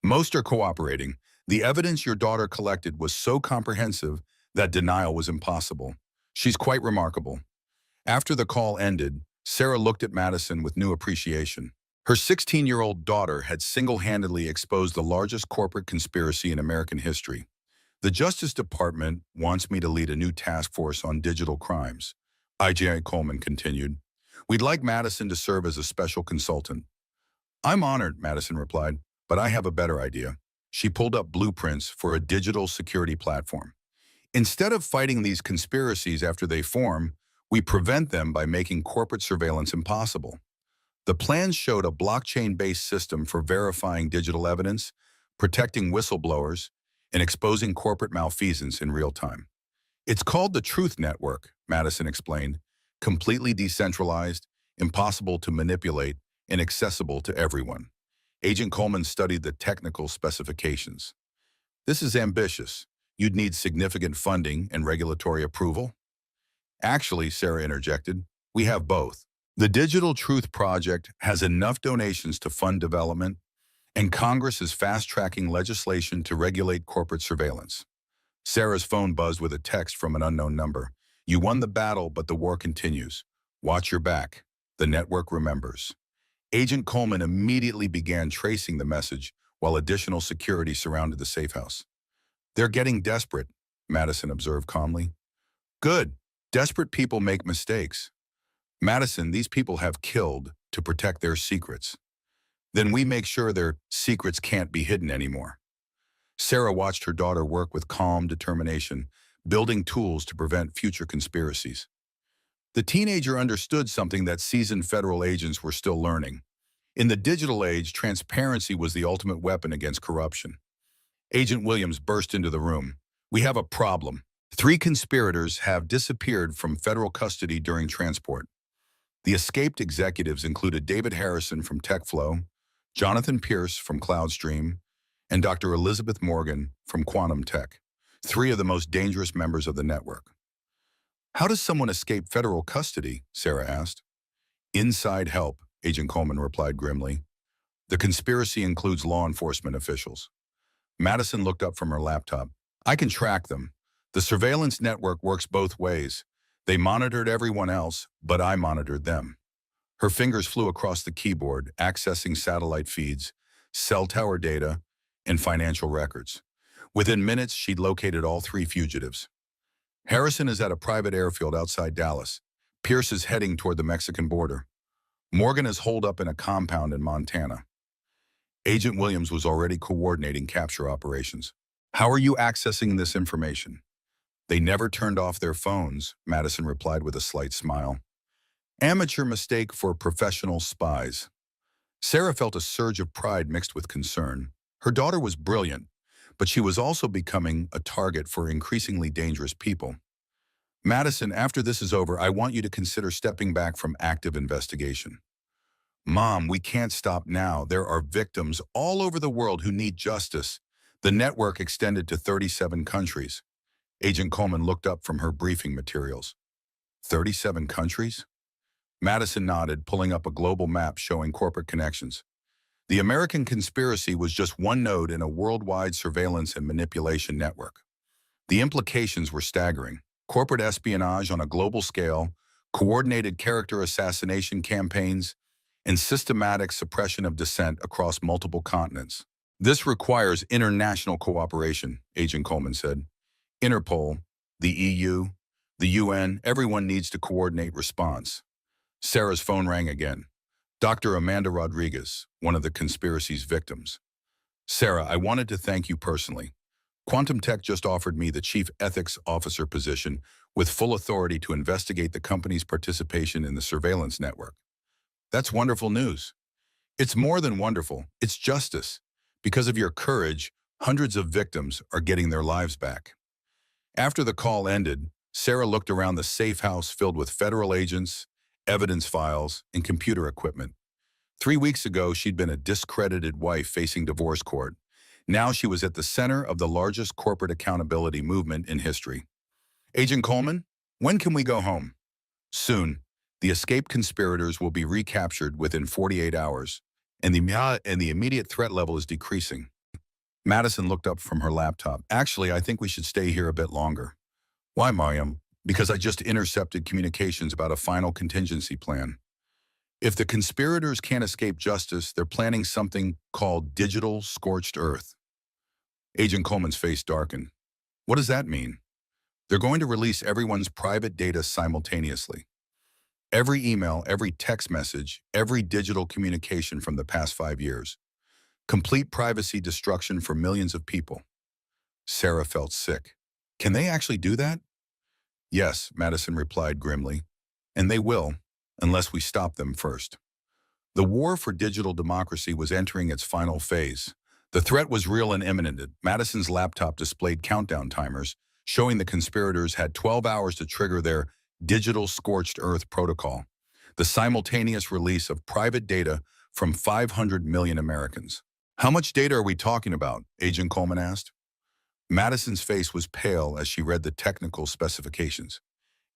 "Most are cooperating. The evidence your daughter collected was so comprehensive that denial was impossible. She's quite remarkable." After the call ended, Sarah looked at Madison with new appreciation. Her 16-year-old daughter had single-handedly exposed the largest corporate conspiracy in American history. "The Justice Department wants me to lead a new task force on digital crimes," I.J. Coleman continued. "We'd like Madison to serve as a special consultant." "I'm honored," Madison replied, "but I have a better idea." She pulled up blueprints for a digital security platform. "Instead of fighting these conspiracies after they form, we prevent them by making corporate surveillance impossible." The plans showed a blockchain-based system for verifying digital evidence, protecting whistleblowers, and exposing corporate malfeasance in real time. "It's called the Truth Network," Madison explained, "completely decentralized, impossible to manipulate, and accessible to everyone." Agent Coleman studied the technical specifications. "This is ambitious. You'd need significant funding and regulatory approval." "Actually," Sarah interjected, "we have both. The Digital Truth Project has enough donations to fund development, and Congress is fast-tracking legislation to regulate corporate surveillance." Sarah's phone buzzed with a text from an unknown number. "You won the battle, but the war continues. Watch your back. The network remembers." Agent Coleman immediately began tracing the message while additional security surrounded the safe house. "They're getting desperate," Madison observed calmly. "Good. Desperate people make mistakes. Madison, these people have killed to protect their secrets." Then we make sure their secrets can't be hidden anymore. Sarah watched her daughter work with calm determination, building tools to prevent future conspiracies. The teenager understood something that seasoned federal agents were still learning. In the digital age, transparency was the ultimate weapon against corruption. Agent Williams burst into the room. "We have a problem. 3 conspirators have disappeared from federal custody during transport. The escaped executives included David Harrison from TechFlow, Jonathan Pierce from CloudStream, and Dr. Elizabeth Morgan from Quantum Tech, 3 of the most dangerous members of the network." "How does someone escape federal custody?" Sarah asked. "Inside help," Agent Coleman replied grimly. "The conspiracy includes law enforcement officials." Madison looked up from her laptop. "I can track them. The surveillance network works both ways. They monitored everyone else, but I monitored them." Her fingers flew across the keyboard, accessing satellite feeds, cell tower data, and financial records. Within minutes, she'd located all 3 fugitives. Harrison is at a private airfield outside Dallas. Pierce is heading toward the Mexican border. Morgan is holed up in a compound in Montana. Agent Williams was already coordinating capture operations. "How are you accessing this information?" "They never turned off their phones," Madison replied with a slight smile. "Amateur mistake for professional spies." Sarah felt a surge of pride mixed with concern. Her daughter was brilliant, but she was also becoming a target for increasingly dangerous people. "Madison, after this is over, I want you to consider stepping back from active investigation." "Mom, we can't stop now. There are victims all over the world who need justice." The network extended to 37 countries. Agent Coleman looked up from her briefing materials. 37 countries? Madison nodded, pulling up a global map showing corporate connections. The American conspiracy was just one node in a worldwide surveillance and manipulation network. The implications were staggering. Corporate espionage on a global scale, coordinated character assassination campaigns, and systematic suppression of dissent across multiple continents. "This requires international cooperation," Agent Coleman said. "Interpol, the EU, the UN, everyone needs to coordinate response." Sarah's phone rang again. Dr. Amanda Rodriguez, one of the conspiracy's victims. "Sarah, I wanted to thank you personally. Quantum Tech just offered me the Chief Ethics Officer position with full authority to investigate the company's participation in the surveillance network." "That's wonderful news." "It's more than wonderful, it's justice. Because of your courage, hundreds of victims are getting their lives back." After the call ended, Sarah looked around the safe house filled with federal agents, evidence files, and computer equipment. 3 weeks ago, she'd been a discredited wife facing divorce court. Now she was at the center of the largest corporate accountability movement in history. "Agent Coleman, when can we go home?" "Soon. The escaped conspirators will be recaptured within 48 hours, and the immediate threat level is decreasing." Madison looked up from her laptop. "Actually, I think we should stay here a bit longer." "Why, Mariam?" "Because I just intercepted communications about a final contingency plan. If the conspirators can't escape justice, they're planning something called digital scorched earth." Agent Coleman's face darkened. "What does that mean?" "They're going to release everyone's private data simultaneously. Every email, every text message, every digital communication from the past 5 years. Complete privacy destruction for millions of people." Sarah felt sick. "Can they actually do that?" "Yes," Madison replied grimly. "And they will, unless we stop them first." The war for digital democracy was entering its final phase. The threat was real and imminent. Madison's laptop displayed countdown timers, showing the conspirators had 12 hours to trigger their digital scorched earth protocol, the simultaneous release of private data from 500 million Americans. "How much data are we talking about?" Agent Coleman asked. Madison's face was pale as she read the technical specifications.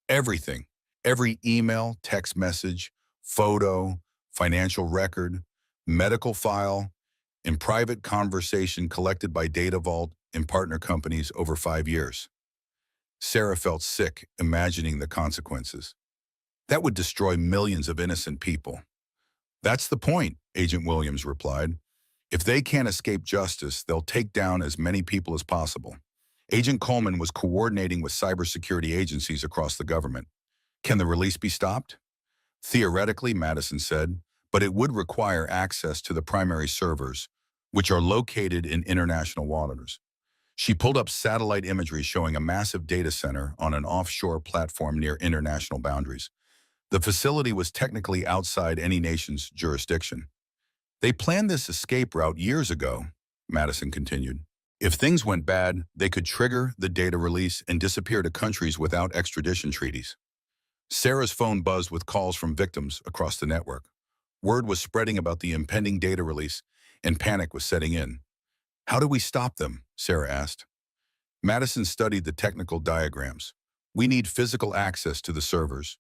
"Everything, every email, text message, photo, financial record, medical file, and private conversation collected by Data Vault and partner companies over 5 years." Sarah felt sick imagining the consequences. That would destroy millions of innocent people. "That's the point," Agent Williams replied. "If they can't escape justice, they'll take down as many people as possible." Agent Coleman was coordinating with cybersecurity agencies across the government. "Can the release be stopped?" "Theoretically," Madison said, but it would require access to the primary servers, which are located in international waters. She pulled up satellite imagery showing a massive data center on an offshore platform near international boundaries. The facility was technically outside any nation's jurisdiction. They planned this escape route years ago, Madison continued. If things went bad, they could trigger the data release and disappear to countries without extradition treaties. Sarah's phone buzzed with calls from victims across the network. Word was spreading about the impending data release, and panic was setting in. How do we stop them? Sarah asked. Madison studied the technical diagrams. We need physical access to the servers,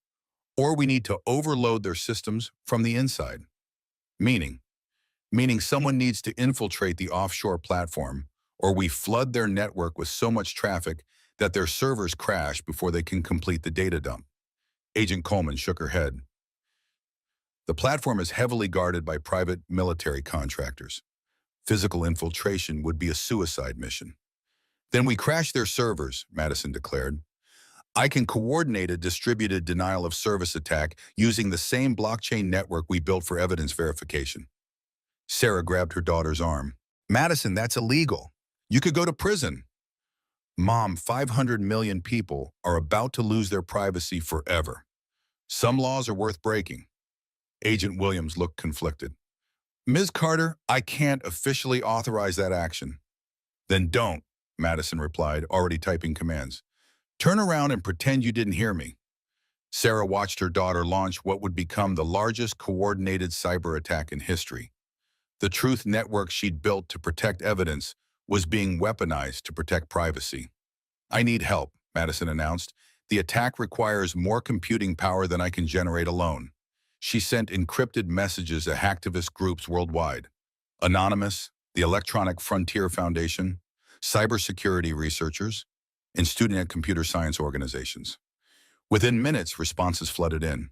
or we need to overload their systems from the inside. Meaning someone needs to infiltrate the offshore platform, or we flood their network with so much traffic that their servers crash before they can complete the data dump. Agent Coleman shook her head. The platform is heavily guarded by private military contractors. Physical infiltration would be a suicide mission. Then we crash their servers, Madison declared. I can coordinate a distributed denial of service attack using the same blockchain network we built for evidence verification. Sarah grabbed her daughter's arm. Madison, that's illegal. You could go to prison. Mom, 500 million people are about to lose their privacy forever. Some laws are worth breaking. Agent Williams looked conflicted. Ms. Carter, I can't officially authorize that action. Then don't, Madison replied, already typing commands. Turn around and pretend you didn't hear me. Sarah watched her daughter launch what would become the largest coordinated cyber attack in history. The truth network she'd built to protect evidence was being weaponized to protect privacy. I need help, Madison announced. The attack requires more computing power than I can generate alone. She sent encrypted messages to hacktivist groups worldwide. Anonymous, the Electronic Frontier Foundation, cybersecurity researchers, and student and computer science organizations. Within minutes, responses flooded in.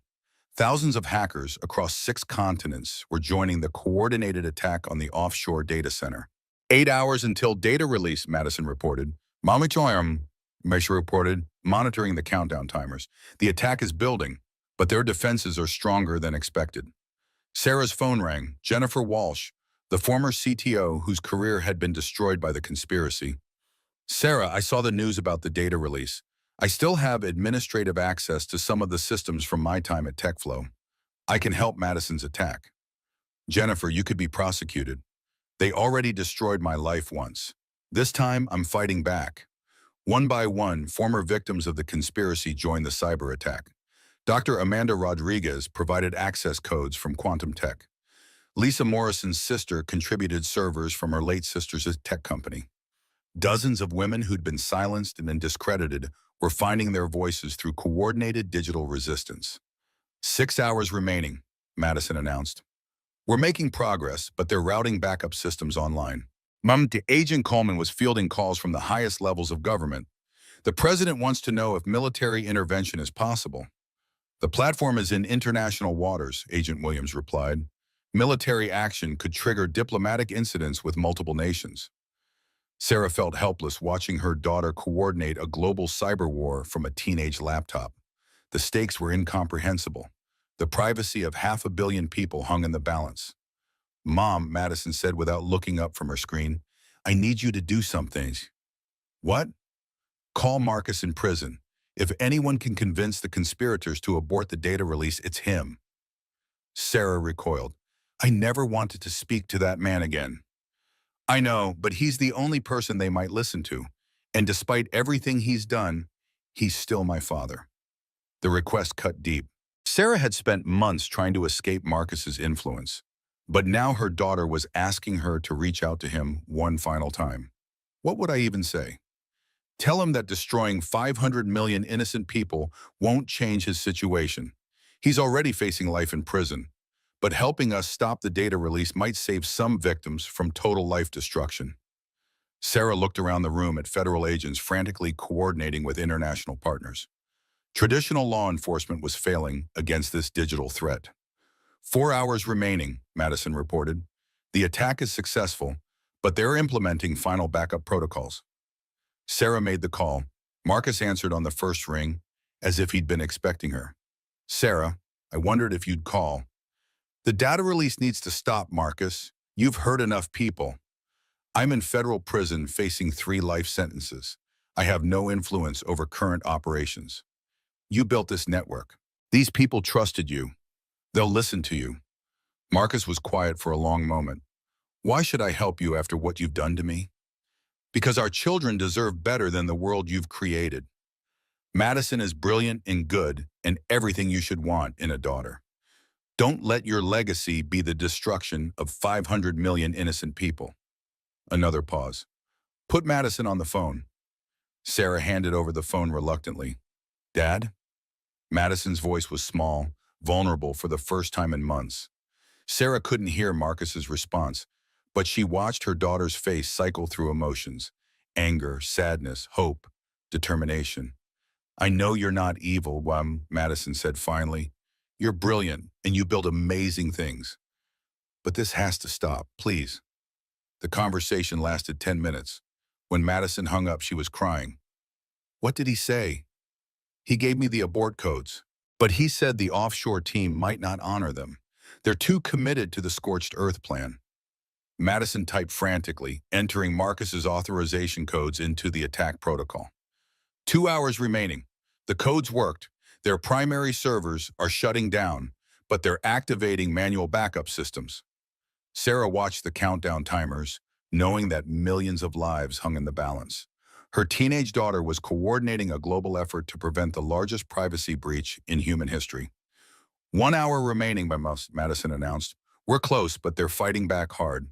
Thousands of hackers across 6 continents were joining the coordinated attack on the offshore data center. 8 hours until data release, Madison reported. Mesha reported, monitoring the countdown timers. The attack is building, but their defenses are stronger than expected. Sarah's phone rang. Jennifer Walsh, the former CTO whose career had been destroyed by the conspiracy. Sarah, I saw the news about the data release. I still have administrative access to some of the systems from my time at TechFlow. I can help Madison's attack. Jennifer, you could be prosecuted. They already destroyed my life once. This time, I'm fighting back. One by one, former victims of the conspiracy joined the cyber attack. Dr. Amanda Rodriguez provided access codes from Quantum Tech. Lisa Morrison's sister contributed servers from her late sister's tech company. Dozens of women who'd been silenced and then discredited were finding their voices through coordinated digital resistance. 6 hours remaining, Madison announced. We're making progress, but they're routing backup systems online. Agent Coleman was fielding calls from the highest levels of government. The president wants to know if military intervention is possible. The platform is in international waters, Agent Williams replied. Military action could trigger diplomatic incidents with multiple nations. Sarah felt helpless watching her daughter coordinate a global cyber war from a teenage laptop. The stakes were incomprehensible. The privacy of 500 million people hung in the balance. Mom, Madison said without looking up from her screen, I need you to do something. What? Call Marcus in prison. If anyone can convince the conspirators to abort the data release, it's him. Sarah recoiled. I never wanted to speak to that man again. I know, but he's the only person they might listen to. And despite everything he's done, he's still my father. The request cut deep. Sarah had spent months trying to escape Marcus's influence, but now her daughter was asking her to reach out to him one final time. What would I even say? Tell him that destroying 500 million innocent people won't change his situation. He's already facing life in prison, but helping us stop the data release might save some victims from total life destruction. Sarah looked around the room at federal agents frantically coordinating with international partners. Traditional law enforcement was failing against this digital threat. 4 hours remaining, Madison reported. The attack is successful, but they're implementing final backup protocols. Sarah made the call. Marcus answered on the first ring, as if he'd been expecting her. Sarah, I wondered if you'd call. The data release needs to stop, Marcus. You've hurt enough people. I'm in federal prison facing 3 life sentences. I have no influence over current operations. You built this network. These people trusted you. They'll listen to you. Marcus was quiet for a long moment. Why should I help you after what you've done to me? Because our children deserve better than the world you've created. Madison is brilliant and good and everything you should want in a daughter. Don't let your legacy be the destruction of 500 million innocent people. Another pause. Put Madison on the phone. Sarah handed over the phone reluctantly. Dad? Madison's voice was small, vulnerable for the first time in months. Sarah couldn't hear Marcus's response, but she watched her daughter's face cycle through emotions: anger, sadness, hope, determination. I know you're not evil, Madison said finally. You're brilliant, and you build amazing things. But this has to stop, please. The conversation lasted 10 minutes. When Madison hung up, she was crying. What did he say? He gave me the abort codes, but he said the offshore team might not honor them. They're too committed to the scorched earth plan. Madison typed frantically, entering Marcus's authorization codes into the attack protocol. 2 hours remaining. The codes worked. Their primary servers are shutting down, but they're activating manual backup systems. Sarah watched the countdown timers, knowing that millions of lives hung in the balance. Her teenage daughter was coordinating a global effort to prevent the largest privacy breach in human history. 1 hour remaining, Madison announced. We're close, but they're fighting back hard.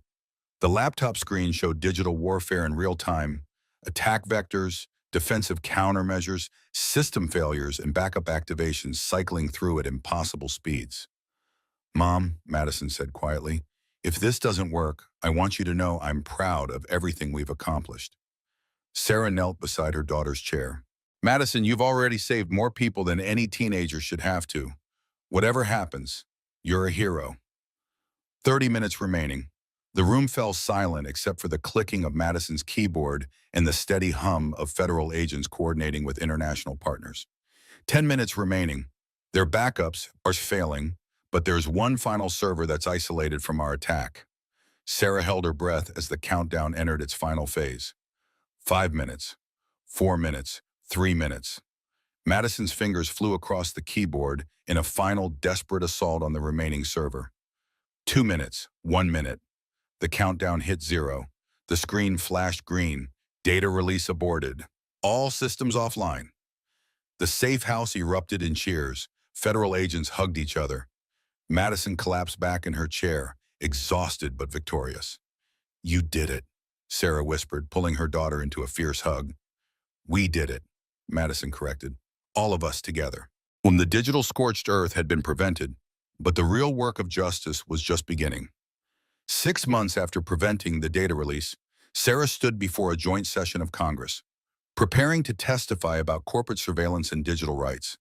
The laptop screen showed digital warfare in real time, attack vectors, defensive countermeasures, system failures, and backup activations cycling through at impossible speeds. Mom, Madison said quietly, if this doesn't work, I want you to know I'm proud of everything we've accomplished. Sarah knelt beside her daughter's chair. Madison, you've already saved more people than any teenager should have to. Whatever happens, you're a hero. 30 minutes remaining. The room fell silent except for the clicking of Madison's keyboard and the steady hum of federal agents coordinating with international partners. 10 minutes remaining. Their backups are failing, but there's one final server that's isolated from our attack. Sarah held her breath as the countdown entered its final phase. 5 minutes, 4 minutes, 3 minutes. Madison's fingers flew across the keyboard in a final desperate assault on the remaining server. 2 minutes, 1 minute. The countdown hit 0. The screen flashed green. Data release aborted. All systems offline. The safe house erupted in cheers. Federal agents hugged each other. Madison collapsed back in her chair, exhausted but victorious. You did it, Sarah whispered, pulling her daughter into a fierce hug. We did it, Madison corrected. All of us together. When the digital scorched earth had been prevented, but the real work of justice was just beginning. 6 months after preventing the data release, Sarah stood before a joint session of Congress, preparing to testify about corporate surveillance and digital rights.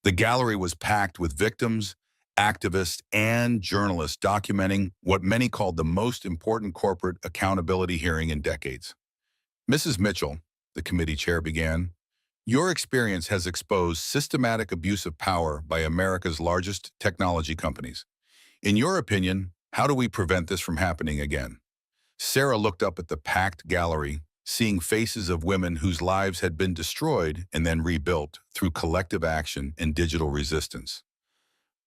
The gallery was packed with victims, activists, and journalists documenting what many called the most important corporate accountability hearing in decades. Mrs. Mitchell, the committee chair began, your experience has exposed systematic abuse of power by America's largest technology companies. In your opinion, how do we prevent this from happening again? Sarah looked up at the packed gallery, seeing faces of women whose lives had been destroyed and then rebuilt through collective action and digital resistance.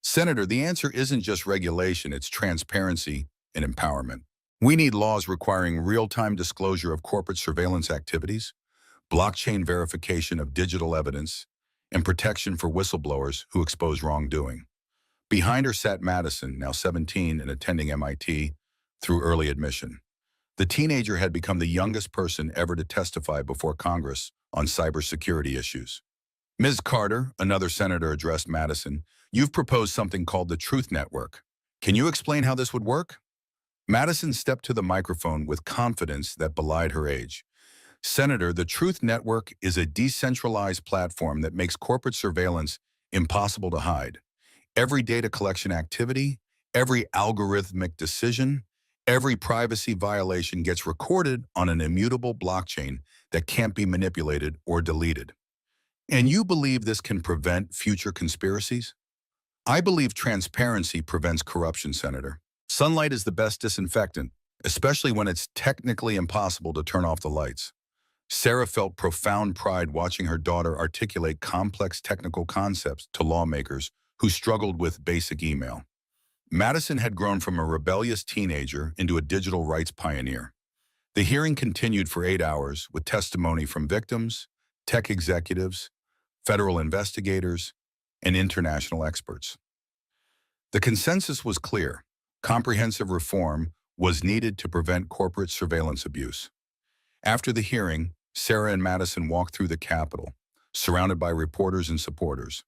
Senator, the answer isn't just regulation, it's transparency and empowerment. We need laws requiring real-time disclosure of corporate surveillance activities, blockchain verification of digital evidence, and protection for whistleblowers who expose wrongdoing. Behind her sat Madison, now 17 and attending MIT through early admission. The teenager had become the youngest person ever to testify before Congress on cybersecurity issues. Ms. Carter, another senator, addressed Madison. You've proposed something called the Truth Network. Can you explain how this would work? Madison stepped to the microphone with confidence that belied her age. Senator, the Truth Network is a decentralized platform that makes corporate surveillance impossible to hide. Every data collection activity, every algorithmic decision, every privacy violation gets recorded on an immutable blockchain that can't be manipulated or deleted. And you believe this can prevent future conspiracies? I believe transparency prevents corruption, Senator. Sunlight is the best disinfectant, especially when it's technically impossible to turn off the lights. Sarah felt profound pride watching her daughter articulate complex technical concepts to lawmakers who struggled with basic email. Madison had grown from a rebellious teenager into a digital rights pioneer. The hearing continued for 8 hours with testimony from victims, tech executives, federal investigators, and international experts. The consensus was clear. Comprehensive reform was needed to prevent corporate surveillance abuse. After the hearing, Sarah and Madison walked through the Capitol, surrounded by reporters and supporters.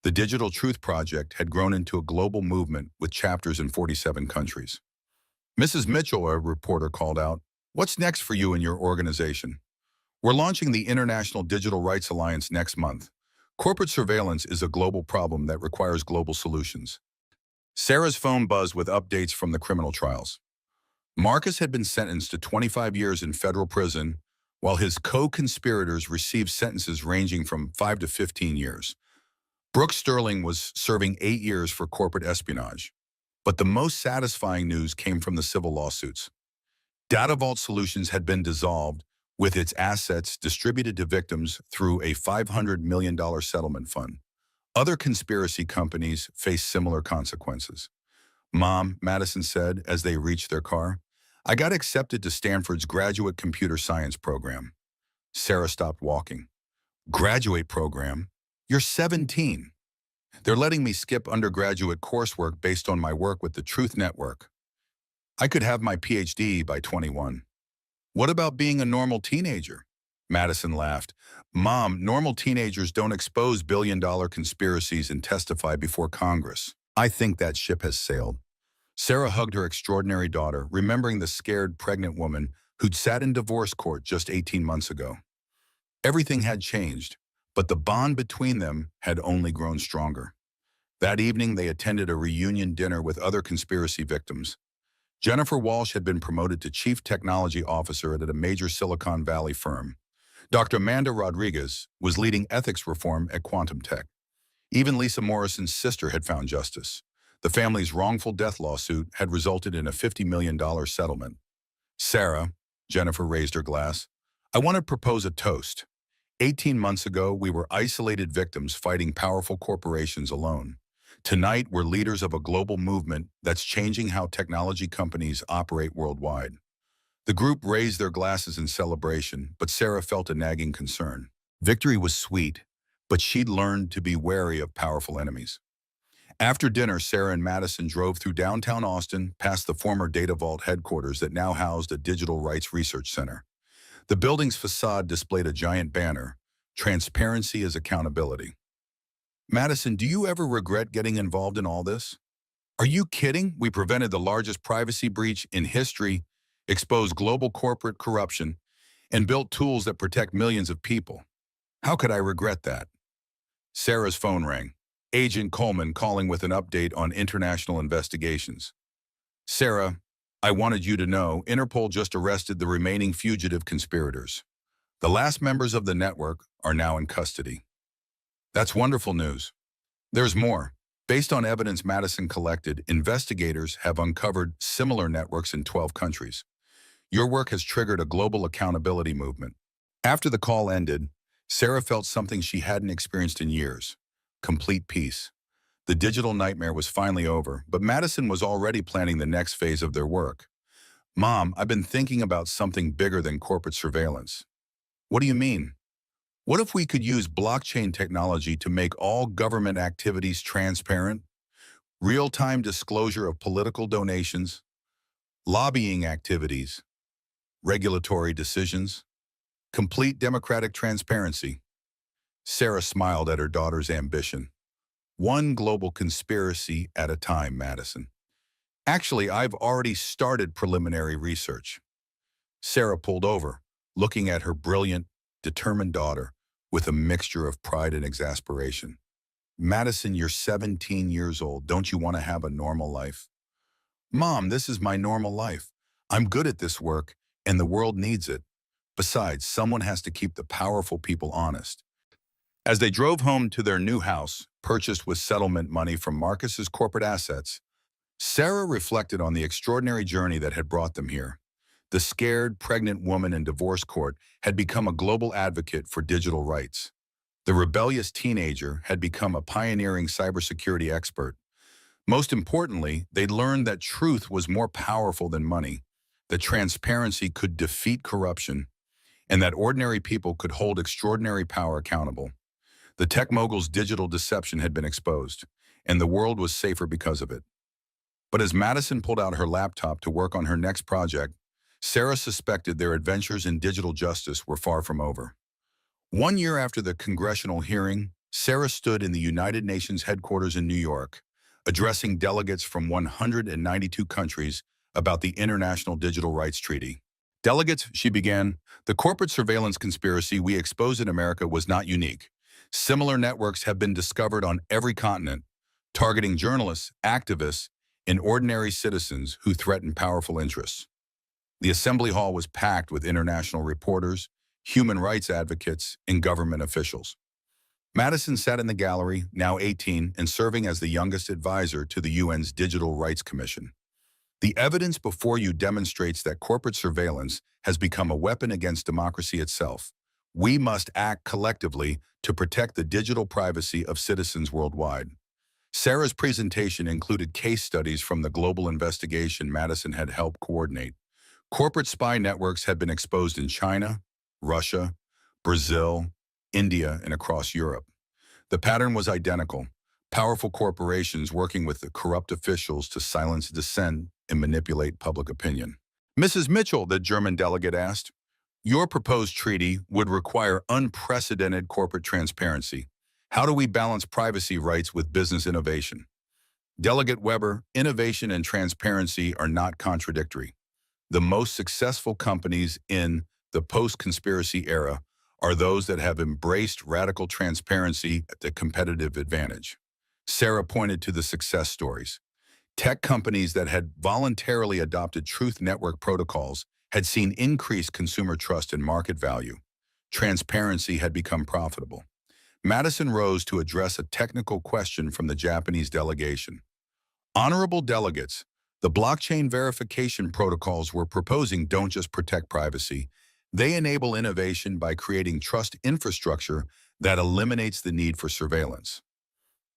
The Digital Truth Project had grown into a global movement with chapters in 47 countries. Mrs. Mitchell, a reporter, called out, "What's next for you and your organization?" "We're launching the International Digital Rights Alliance next month. Corporate surveillance is a global problem that requires global solutions." Sarah's phone buzzed with updates from the criminal trials. Marcus had been sentenced to 25 years in federal prison, while his co-conspirators received sentences ranging from 5 to 15 years. Brooke Sterling was serving 8 years for corporate espionage. But the most satisfying news came from the civil lawsuits. Data Vault Solutions had been dissolved, with its assets distributed to victims through a $500 million settlement fund. Other conspiracy companies faced similar consequences. "Mom," Madison said as they reached their car, "I got accepted to Stanford's graduate computer science program." Sarah stopped walking. "Graduate program? You're 17. They're letting me skip undergraduate coursework based on my work with the Truth Network. I could have my PhD by 21. What about being a normal teenager?" Madison laughed. "Mom, normal teenagers don't expose billion-dollar conspiracies and testify before Congress. I think that ship has sailed." Sarah hugged her extraordinary daughter, remembering the scared, pregnant woman who'd sat in divorce court just 18 months ago. Everything had changed, but the bond between them had only grown stronger. That evening, they attended a reunion dinner with other conspiracy victims. Jennifer Walsh had been promoted to Chief Technology Officer at a major Silicon Valley firm. Dr. Amanda Rodriguez was leading ethics reform at Quantum Tech. Even Lisa Morrison's sister had found justice. The family's wrongful death lawsuit had resulted in a $50 million settlement. "Sarah," Jennifer raised her glass, "I want to propose a toast. 18 months ago, we were isolated victims fighting powerful corporations alone. Tonight, we're leaders of a global movement that's changing how technology companies operate worldwide." The group raised their glasses in celebration, but Sarah felt a nagging concern. Victory was sweet, but she'd learned to be wary of powerful enemies. After dinner, Sarah and Madison drove through downtown Austin, past the former Data Vault headquarters that now housed a digital rights research center. The building's facade displayed a giant banner, "Transparency is accountability." "Madison, do you ever regret getting involved in all this?" "Are you kidding? We prevented the largest privacy breach in history, exposed global corporate corruption, and built tools that protect millions of people. How could I regret that?" Sarah's phone rang. Agent Coleman calling with an update on international investigations. "Sarah, I wanted you to know Interpol just arrested the remaining fugitive conspirators. The last members of the network are now in custody." "That's wonderful news." "There's more. Based on evidence Madison collected, investigators have uncovered similar networks in 12 countries. Your work has triggered a global accountability movement." After the call ended, Sarah felt something she hadn't experienced in years: complete peace. The digital nightmare was finally over, but Madison was already planning the next phase of their work. "Mom, I've been thinking about something bigger than corporate surveillance." "What do you mean?" "What if we could use blockchain technology to make all government activities transparent? Real-time disclosure of political donations, lobbying activities, regulatory decisions, complete democratic transparency." Sarah smiled at her daughter's ambition. "One global conspiracy at a time, Madison. Actually, I've already started preliminary research." Sarah pulled over, looking at her brilliant, determined daughter with a mixture of pride and exasperation. "Madison, you're 17 years old. Don't you want to have a normal life?" "Mom, this is my normal life. I'm good at this work, and the world needs it. Besides, someone has to keep the powerful people honest." As they drove home to their new house, purchased with settlement money from Marcus's corporate assets, Sarah reflected on the extraordinary journey that had brought them here. The scared, pregnant woman in divorce court had become a global advocate for digital rights. The rebellious teenager had become a pioneering cybersecurity expert. Most importantly, they'd learned that truth was more powerful than money, that transparency could defeat corruption, and that ordinary people could hold extraordinary power accountable. The tech mogul's digital deception had been exposed, and the world was safer because of it. But as Madison pulled out her laptop to work on her next project, Sarah suspected their adventures in digital justice were far from over. 1 year after the congressional hearing, Sarah stood in the United Nations headquarters in New York, addressing delegates from 192 countries about the International Digital Rights Treaty. Delegates, she began, the corporate surveillance conspiracy we exposed in America was not unique. Similar networks have been discovered on every continent, targeting journalists, activists, and ordinary citizens who threaten powerful interests. The assembly hall was packed with international reporters, human rights advocates, and government officials. Madison sat in the gallery, now 18, and serving as the youngest advisor to the UN's Digital Rights Commission. The evidence before you demonstrates that corporate surveillance has become a weapon against democracy itself. We must act collectively to protect the digital privacy of citizens worldwide. Sarah's presentation included case studies from the global investigation Madison had helped coordinate. Corporate spy networks had been exposed in China, Russia, Brazil, India, and across Europe. The pattern was identical: powerful corporations working with the corrupt officials to silence dissent and manipulate public opinion. Mrs. Mitchell, the German delegate asked, your proposed treaty would require unprecedented corporate transparency. How do we balance privacy rights with business innovation? Delegate Weber, innovation and transparency are not contradictory. The most successful companies in the post-conspiracy era are those that have embraced radical transparency at the competitive advantage. Sarah pointed to the success stories. Tech companies that had voluntarily adopted Truth Network protocols had seen increased consumer trust and market value. Transparency had become profitable. Madison rose to address a technical question from the Japanese delegation. Honorable delegates, the blockchain verification protocols we're proposing don't just protect privacy. They enable innovation by creating trust infrastructure that eliminates the need for surveillance.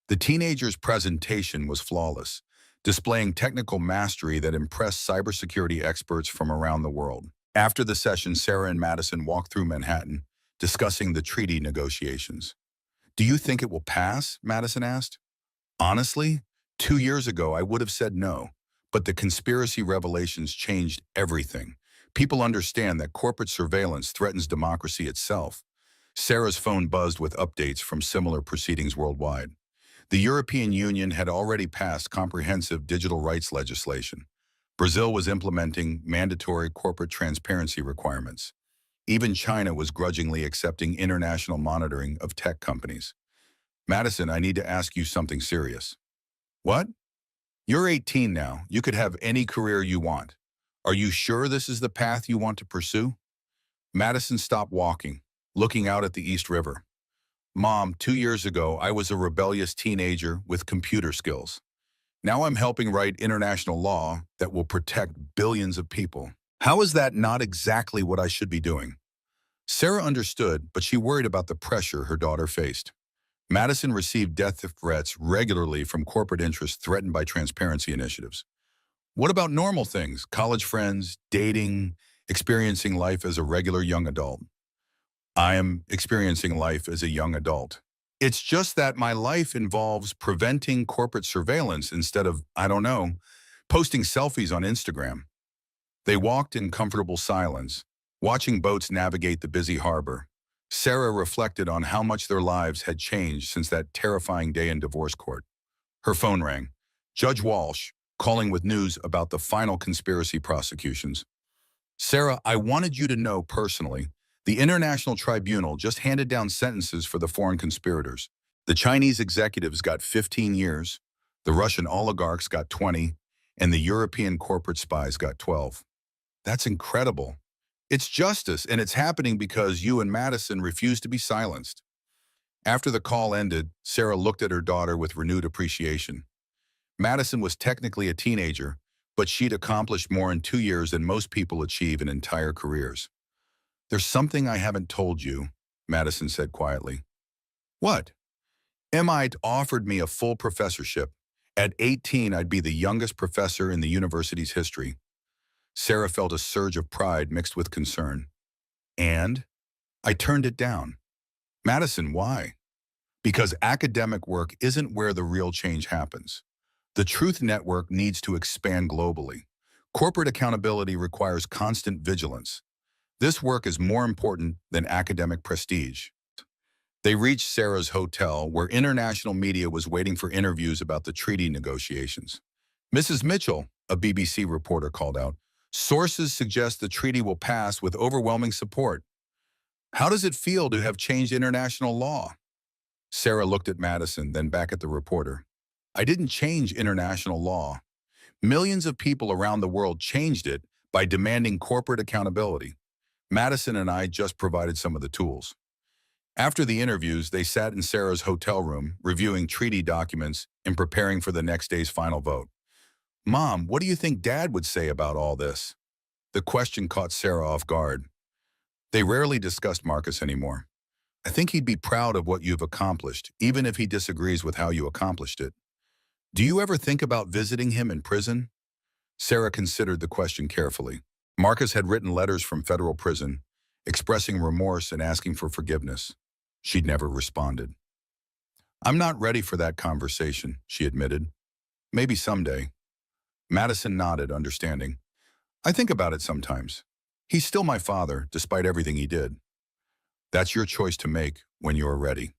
The teenager's presentation was flawless, displaying technical mastery that impressed cybersecurity experts from around the world. After the session, Sarah and Madison walked through Manhattan, discussing the treaty negotiations. Do you think it will pass? Madison asked. Honestly, 2 years ago I would have said no, but the conspiracy revelations changed everything. People understand that corporate surveillance threatens democracy itself. Sarah's phone buzzed with updates from similar proceedings worldwide. The European Union had already passed comprehensive digital rights legislation. Brazil was implementing mandatory corporate transparency requirements. Even China was grudgingly accepting international monitoring of tech companies. Madison, I need to ask you something serious. What? You're 18 now. You could have any career you want. Are you sure this is the path you want to pursue? Madison stopped walking, looking out at the East River. Mom, 2 years ago, I was a rebellious teenager with computer skills. Now I'm helping write international law that will protect billions of people. How is that not exactly what I should be doing? Sarah understood, but she worried about the pressure her daughter faced. Madison received death threats regularly from corporate interests threatened by transparency initiatives. What about normal things, college friends, dating, experiencing life as a regular young adult? I am experiencing life as a young adult. It's just that my life involves preventing corporate surveillance instead of, I don't know, posting selfies on Instagram. They walked in comfortable silence, watching boats navigate the busy harbor. Sarah reflected on how much their lives had changed since that terrifying day in divorce court. Her phone rang. Judge Walsh, calling with news about the final conspiracy prosecutions. Sarah, I wanted you to know personally, the International Tribunal just handed down sentences for the foreign conspirators. The Chinese executives got 15 years, the Russian oligarchs got 20, and the European corporate spies got 12. That's incredible. It's justice, and it's happening because you and Madison refuse to be silenced. After the call ended, Sarah looked at her daughter with renewed appreciation. Madison was technically a teenager, but she'd accomplished more in 2 years than most people achieve in entire careers. "There's something I haven't told you," Madison said quietly. "What?" "MIT offered me a full professorship. At 18, I'd be the youngest professor in the university's history." Sarah felt a surge of pride mixed with concern. "And?" "I turned it down." "Madison, why?" "Because academic work isn't where the real change happens. The Truth Network needs to expand globally. Corporate accountability requires constant vigilance. This work is more important than academic prestige." They reached Sarah's hotel, where international media was waiting for interviews about the treaty negotiations. "Mrs. Mitchell," a BBC reporter called out, "sources suggest the treaty will pass with overwhelming support. How does it feel to have changed international law?" Sarah looked at Madison, then back at the reporter. "I didn't change international law. Millions of people around the world changed it by demanding corporate accountability. Madison and I just provided some of the tools." After the interviews, they sat in Sarah's hotel room, reviewing treaty documents and preparing for the next day's final vote. "Mom, what do you think Dad would say about all this?" The question caught Sarah off guard. They rarely discussed Marcus anymore. "I think he'd be proud of what you've accomplished, even if he disagrees with how you accomplished it. Do you ever think about visiting him in prison?" Sarah considered the question carefully. Marcus had written letters from federal prison, expressing remorse and asking for forgiveness. She'd never responded. "I'm not ready for that conversation," she admitted. "Maybe someday." Madison nodded, understanding. "I think about it sometimes. He's still my father, despite everything he did." "That's your choice to make when you're ready."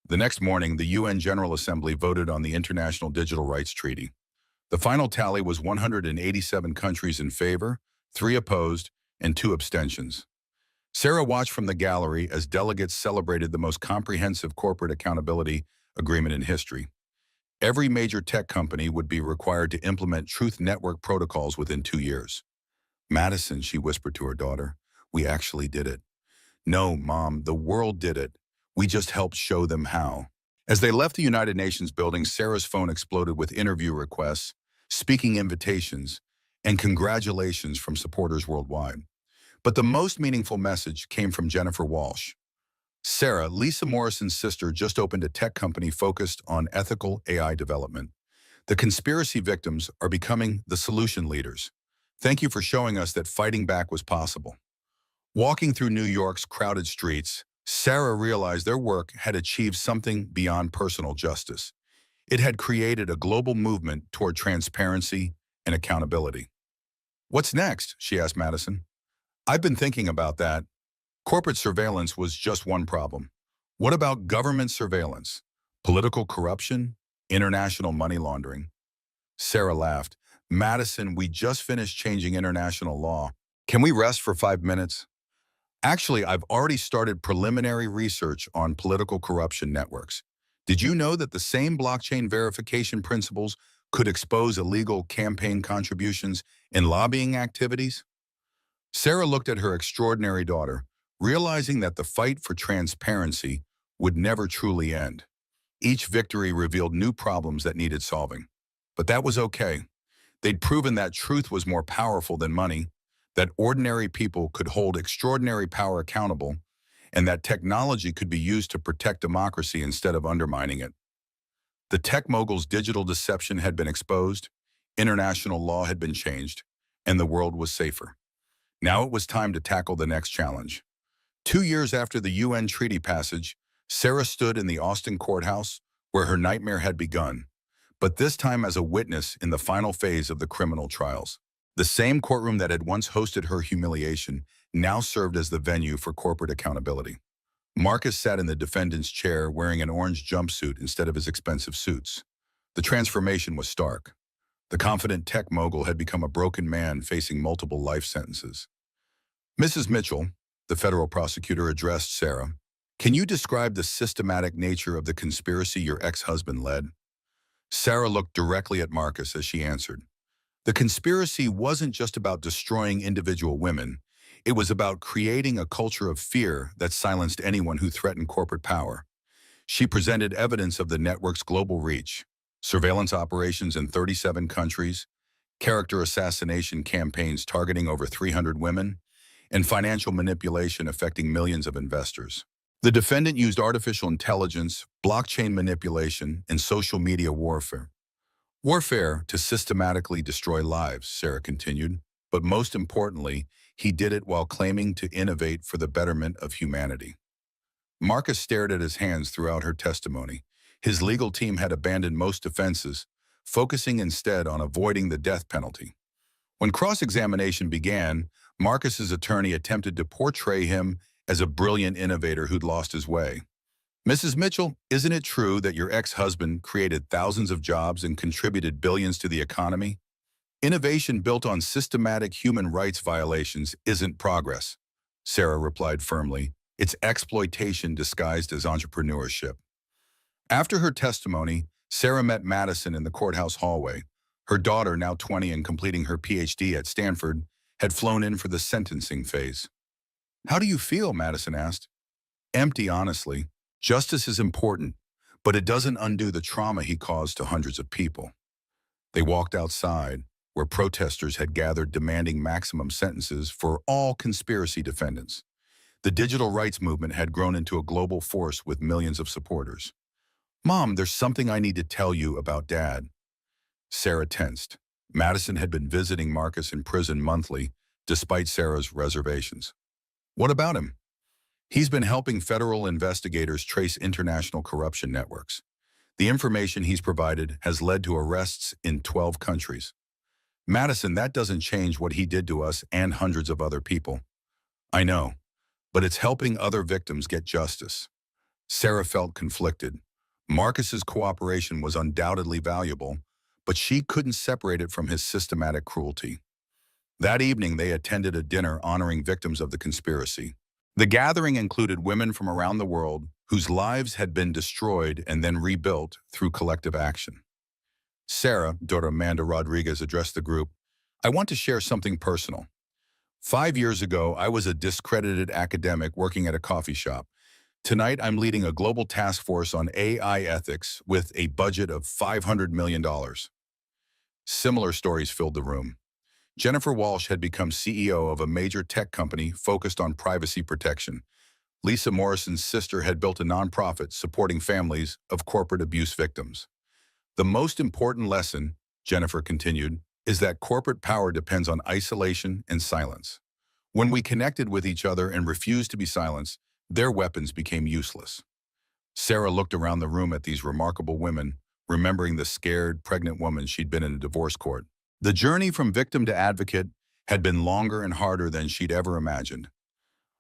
The next morning, the UN General Assembly voted on the International Digital Rights Treaty. The final tally was 187 countries in favor, 3 opposed, and 2 abstentions. Sarah watched from the gallery as delegates celebrated the most comprehensive corporate accountability agreement in history. Every major tech company would be required to implement Truth Network protocols within 2 years. "Madison," she whispered to her daughter, "we actually did it." "No, Mom, the world did it. We just helped show them how." As they left the United Nations building, Sarah's phone exploded with interview requests, speaking invitations, and congratulations from supporters worldwide. But the most meaningful message came from Jennifer Walsh. "Sarah, Lisa Morrison's sister, just opened a tech company focused on ethical AI development. The conspiracy victims are becoming the solution leaders. Thank you for showing us that fighting back was possible." Walking through New York's crowded streets, Sarah realized their work had achieved something beyond personal justice. It had created a global movement toward transparency and accountability. "What's next?" she asked Madison. "I've been thinking about that. Corporate surveillance was just one problem. What about government surveillance? Political corruption? International money laundering?" Sarah laughed. "Madison, we just finished changing international law. Can we rest for 5 minutes? Actually, I've already started preliminary research on political corruption networks. Did you know that the same blockchain verification principles could expose illegal campaign contributions and lobbying activities?" Sarah looked at her extraordinary daughter, realizing that the fight for transparency would never truly end. Each victory revealed new problems that needed solving. But that was okay. They'd proven that truth was more powerful than money, that ordinary people could hold extraordinary power accountable, and that technology could be used to protect democracy instead of undermining it. The tech mogul's digital deception had been exposed, international law had been changed, and the world was safer. Now it was time to tackle the next challenge. 2 years after the UN treaty passage, Sarah stood in the Austin courthouse where her nightmare had begun, but this time as a witness in the final phase of the criminal trials. The same courtroom that had once hosted her humiliation now served as the venue for corporate accountability. Marcus sat in the defendant's chair wearing an orange jumpsuit instead of his expensive suits. The transformation was stark. The confident tech mogul had become a broken man facing multiple life sentences. "Mrs. Mitchell," the federal prosecutor addressed Sarah, "can you describe the systematic nature of the conspiracy your ex-husband led?" Sarah looked directly at Marcus as she answered. "The conspiracy wasn't just about destroying individual women. It was about creating a culture of fear that silenced anyone who threatened corporate power. She presented evidence of the network's global reach, surveillance operations in 37 countries, character assassination campaigns targeting over 300 women, and financial manipulation affecting millions of investors. The defendant used artificial intelligence, blockchain manipulation, and social media warfare. Warfare to systematically destroy lives, Sarah continued, but most importantly, he did it while claiming to innovate for the betterment of humanity. Marcus stared at his hands throughout her testimony. His legal team had abandoned most defenses, focusing instead on avoiding the death penalty. When cross-examination began, Marcus's attorney attempted to portray him as a brilliant innovator who'd lost his way. Mrs. Mitchell, isn't it true that your ex-husband created thousands of jobs and contributed billions to the economy? Innovation built on systematic human rights violations isn't progress, Sarah replied firmly. It's exploitation disguised as entrepreneurship. After her testimony, Sarah met Madison in the courthouse hallway. Her daughter, now 20 and completing her PhD at Stanford, had flown in for the sentencing phase. "How do you feel?" Madison asked. "Empty, honestly. Justice is important, but it doesn't undo the trauma he caused to hundreds of people." They walked outside, where protesters had gathered demanding maximum sentences for all conspiracy defendants. The digital rights movement had grown into a global force with millions of supporters. "Mom, there's something I need to tell you about Dad." Sarah tensed. Madison had been visiting Marcus in prison monthly, despite Sarah's reservations. "What about him?" "He's been helping federal investigators trace international corruption networks. The information he's provided has led to arrests in 12 countries." "Madison, that doesn't change what he did to us and hundreds of other people." "I know, but it's helping other victims get justice." Sarah felt conflicted. Marcus's cooperation was undoubtedly valuable, but she couldn't separate it from his systematic cruelty. That evening, they attended a dinner honoring victims of the conspiracy. The gathering included women from around the world whose lives had been destroyed and then rebuilt through collective action. Sarah, daughter Amanda Rodriguez, addressed the group. "I want to share something personal. 5 years ago, I was a discredited academic working at a coffee shop. Tonight, I'm leading a global task force on AI ethics with a budget of $500 million. Similar stories filled the room. Jennifer Walsh had become CEO of a major tech company focused on privacy protection. Lisa Morrison's sister had built a nonprofit supporting families of corporate abuse victims. "The most important lesson," Jennifer continued, "is that corporate power depends on isolation and silence. When we connected with each other and refused to be silenced, their weapons became useless." Sarah looked around the room at these remarkable women, remembering the scared, pregnant woman she'd been in a divorce court. The journey from victim to advocate had been longer and harder than she'd ever imagined.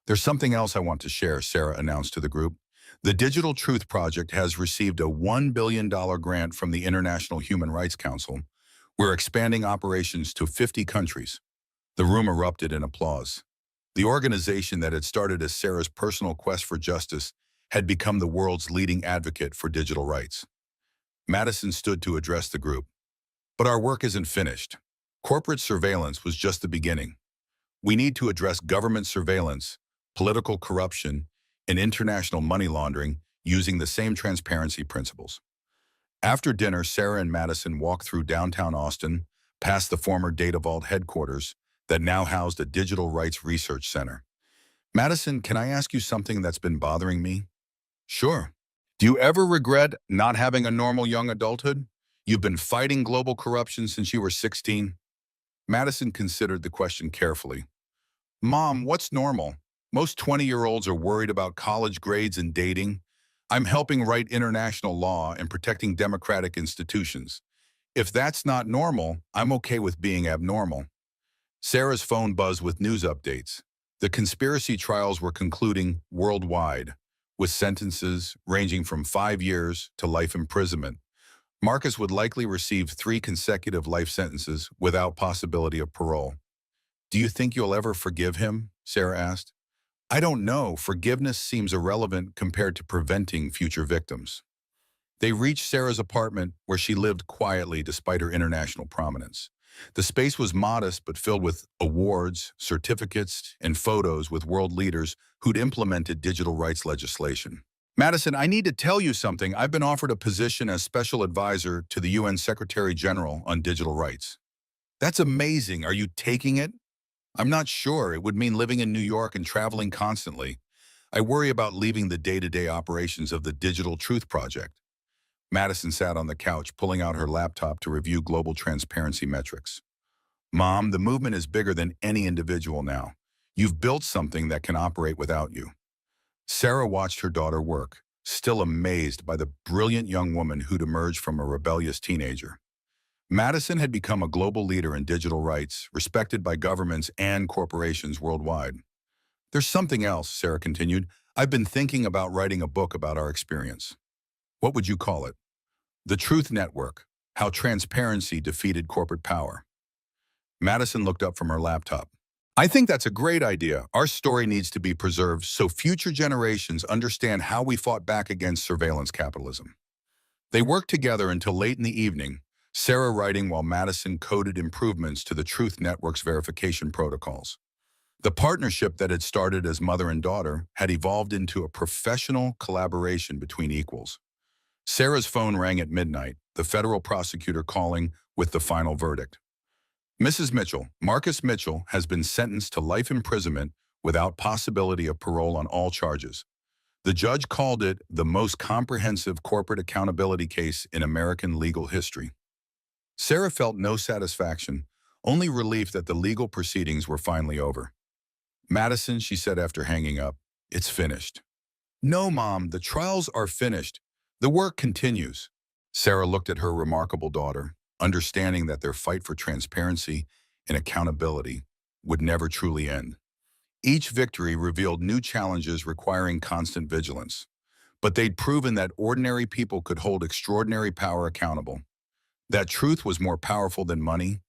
"There's something else I want to share," Sarah announced to the group. "The Digital Truth Project has received a $1 billion grant from the International Human Rights Council. We're expanding operations to 50 countries." The room erupted in applause. The organization that had started as Sarah's personal quest for justice had become the world's leading advocate for digital rights. Madison stood to address the group. "But our work isn't finished. Corporate surveillance was just the beginning. We need to address government surveillance, political corruption, and international money laundering using the same transparency principles." After dinner, Sarah and Madison walked through downtown Austin, past the former Data Vault headquarters that now housed a digital rights research center. "Madison, can I ask you something that's been bothering me?" "Sure." "Do you ever regret not having a normal young adulthood? You've been fighting global corruption since you were 16. Madison considered the question carefully. "Mom, what's normal? Most 20-year-olds are worried about college grades and dating. I'm helping write international law and protecting democratic institutions. If that's not normal, I'm okay with being abnormal." Sarah's phone buzzed with news updates. The conspiracy trials were concluding worldwide, with sentences ranging from 5 years to life imprisonment. Marcus would likely receive 3 consecutive life sentences without possibility of parole. "Do you think you'll ever forgive him?" Sarah asked. "I don't know. Forgiveness seems irrelevant compared to preventing future victims." They reached Sarah's apartment, where she lived quietly despite her international prominence. The space was modest but filled with awards, certificates, and photos with world leaders who'd implemented digital rights legislation. Madison, I need to tell you something. I've been offered a position as special advisor to the UN Secretary General on digital rights. That's amazing. Are you taking it? I'm not sure. It would mean living in New York and traveling constantly. I worry about leaving the day-to-day operations of the Digital Truth Project. Madison sat on the couch, pulling out her laptop to review global transparency metrics. Mom, the movement is bigger than any individual now. You've built something that can operate without you. Sarah watched her daughter work, still amazed by the brilliant young woman who'd emerged from a rebellious teenager. Madison had become a global leader in digital rights, respected by governments and corporations worldwide. There's something else, Sarah continued. I've been thinking about writing a book about our experience. What would you call it? The Truth Network: How Transparency Defeated Corporate Power. Madison looked up from her laptop. I think that's a great idea. Our story needs to be preserved so future generations understand how we fought back against surveillance capitalism. They worked together until late in the evening, Sarah writing while Madison coded improvements to the Truth Network's verification protocols. The partnership that had started as mother and daughter had evolved into a professional collaboration between equals. Sarah's phone rang at midnight, the federal prosecutor calling with the final verdict. Mrs. Mitchell, Marcus Mitchell, has been sentenced to life imprisonment without possibility of parole on all charges. The judge called it the most comprehensive corporate accountability case in American legal history. Sarah felt no satisfaction, only relief that the legal proceedings were finally over. Madison, she said after hanging up, it's finished. No, Mom, the trials are finished. The work continues. Sarah looked at her remarkable daughter, understanding that their fight for transparency and accountability would never truly end. Each victory revealed new challenges requiring constant vigilance, but they'd proven that ordinary people could hold extraordinary power accountable, that truth was more powerful than money,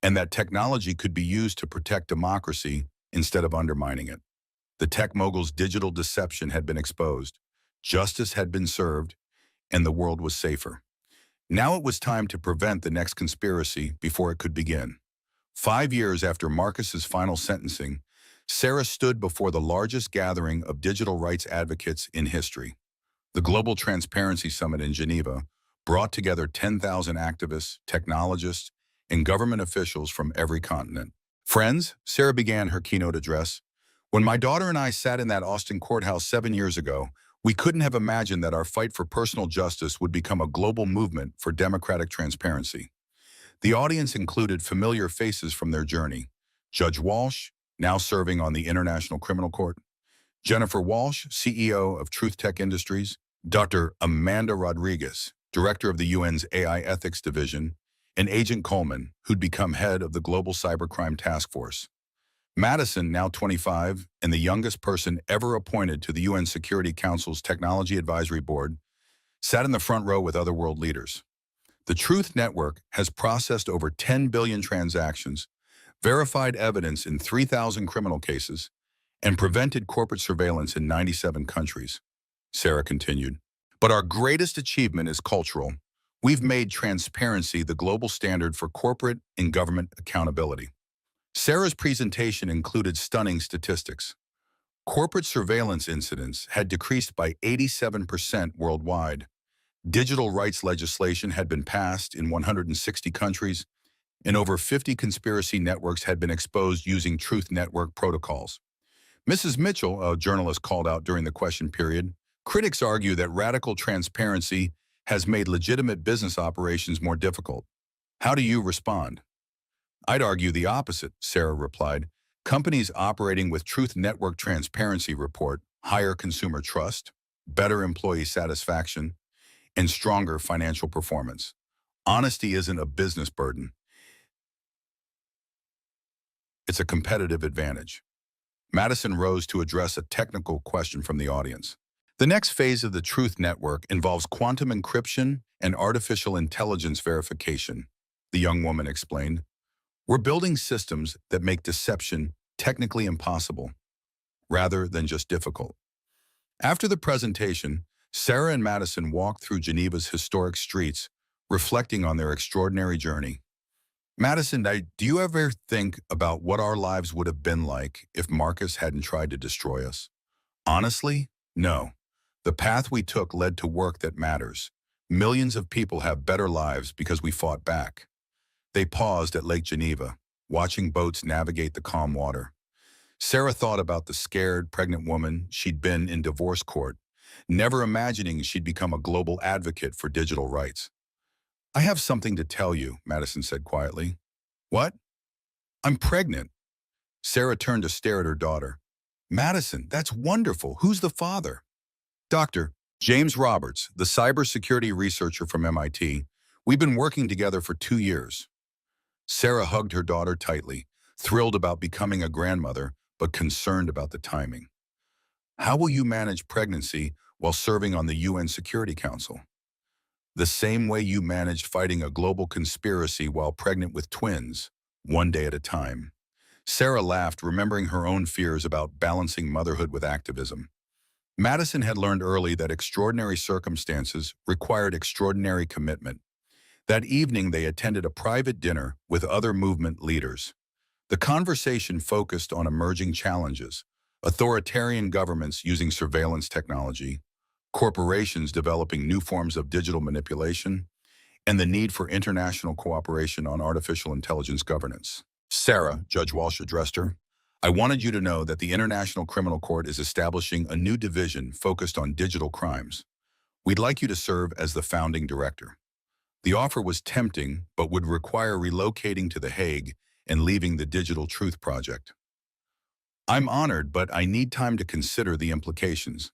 and that technology could be used to protect democracy instead of undermining it. The tech mogul's digital deception had been exposed, justice had been served, and the world was safer. Now it was time to prevent the next conspiracy before it could begin. 5 years after Marcus's final sentencing, Sarah stood before the largest gathering of digital rights advocates in history. The Global Transparency Summit in Geneva brought together 10,000 activists, technologists, and government officials from every continent. Friends, Sarah began her keynote address. When my daughter and I sat in that Austin courthouse 7 years ago, we couldn't have imagined that our fight for personal justice would become a global movement for democratic transparency. The audience included familiar faces from their journey. Judge Walsh, now serving on the International Criminal Court; Jennifer Walsh, CEO of Truth Tech Industries; Dr. Amanda Rodriguez, Director of the UN's AI Ethics Division; and Agent Coleman, who'd become head of the Global Cybercrime Task Force. Madison, now 25, and the youngest person ever appointed to the UN Security Council's Technology Advisory Board, sat in the front row with other world leaders. The Truth Network has processed over 10 billion transactions, verified evidence in 3,000 criminal cases, and prevented corporate surveillance in 97 countries, Sarah continued. But our greatest achievement is cultural. We've made transparency the global standard for corporate and government accountability. Sarah's presentation included stunning statistics. Corporate surveillance incidents had decreased by 87% worldwide. Digital rights legislation had been passed in 160 countries, and over 50 conspiracy networks had been exposed using Truth Network protocols. Mrs. Mitchell, a journalist, called out during the question period, critics argue that radical transparency has made legitimate business operations more difficult. How do you respond? I'd argue the opposite, Sarah replied. Companies operating with Truth Network transparency report higher consumer trust, better employee satisfaction, and stronger financial performance. Honesty isn't a business burden. It's a competitive advantage. Madison rose to address a technical question from the audience. The next phase of the Truth Network involves quantum encryption and artificial intelligence verification, the young woman explained. We're building systems that make deception technically impossible, rather than just difficult. After the presentation, Sarah and Madison walked through Geneva's historic streets, reflecting on their extraordinary journey. Madison, do you ever think about what our lives would have been like if Marcus hadn't tried to destroy us? Honestly, no. The path we took led to work that matters. Millions of people have better lives because we fought back. They paused at Lake Geneva, watching boats navigate the calm water. Sarah thought about the scared, pregnant woman she'd been in divorce court, never imagining she'd become a global advocate for digital rights. "I have something to tell you," Madison said quietly. "What?" "I'm pregnant." Sarah turned to stare at her daughter. "Madison, that's wonderful. Who's the father?" "Dr. James Roberts, the cybersecurity researcher from MIT. We've been working together for 2 years." Sarah hugged her daughter tightly, thrilled about becoming a grandmother, but concerned about the timing. "How will you manage pregnancy while serving on the UN Security Council?" "The same way you managed fighting a global conspiracy while pregnant with twins, one day at a time." Sarah laughed, remembering her own fears about balancing motherhood with activism. Madison had learned early that extraordinary circumstances required extraordinary commitment. That evening, they attended a private dinner with other movement leaders. The conversation focused on emerging challenges: authoritarian governments using surveillance technology, corporations developing new forms of digital manipulation, and the need for international cooperation on artificial intelligence governance. "Sarah," Judge Walsh addressed her, "I wanted you to know that the International Criminal Court is establishing a new division focused on digital crimes. We'd like you to serve as the founding director." The offer was tempting, but would require relocating to The Hague and leaving the Digital Truth Project. "I'm honored, but I need time to consider the implications."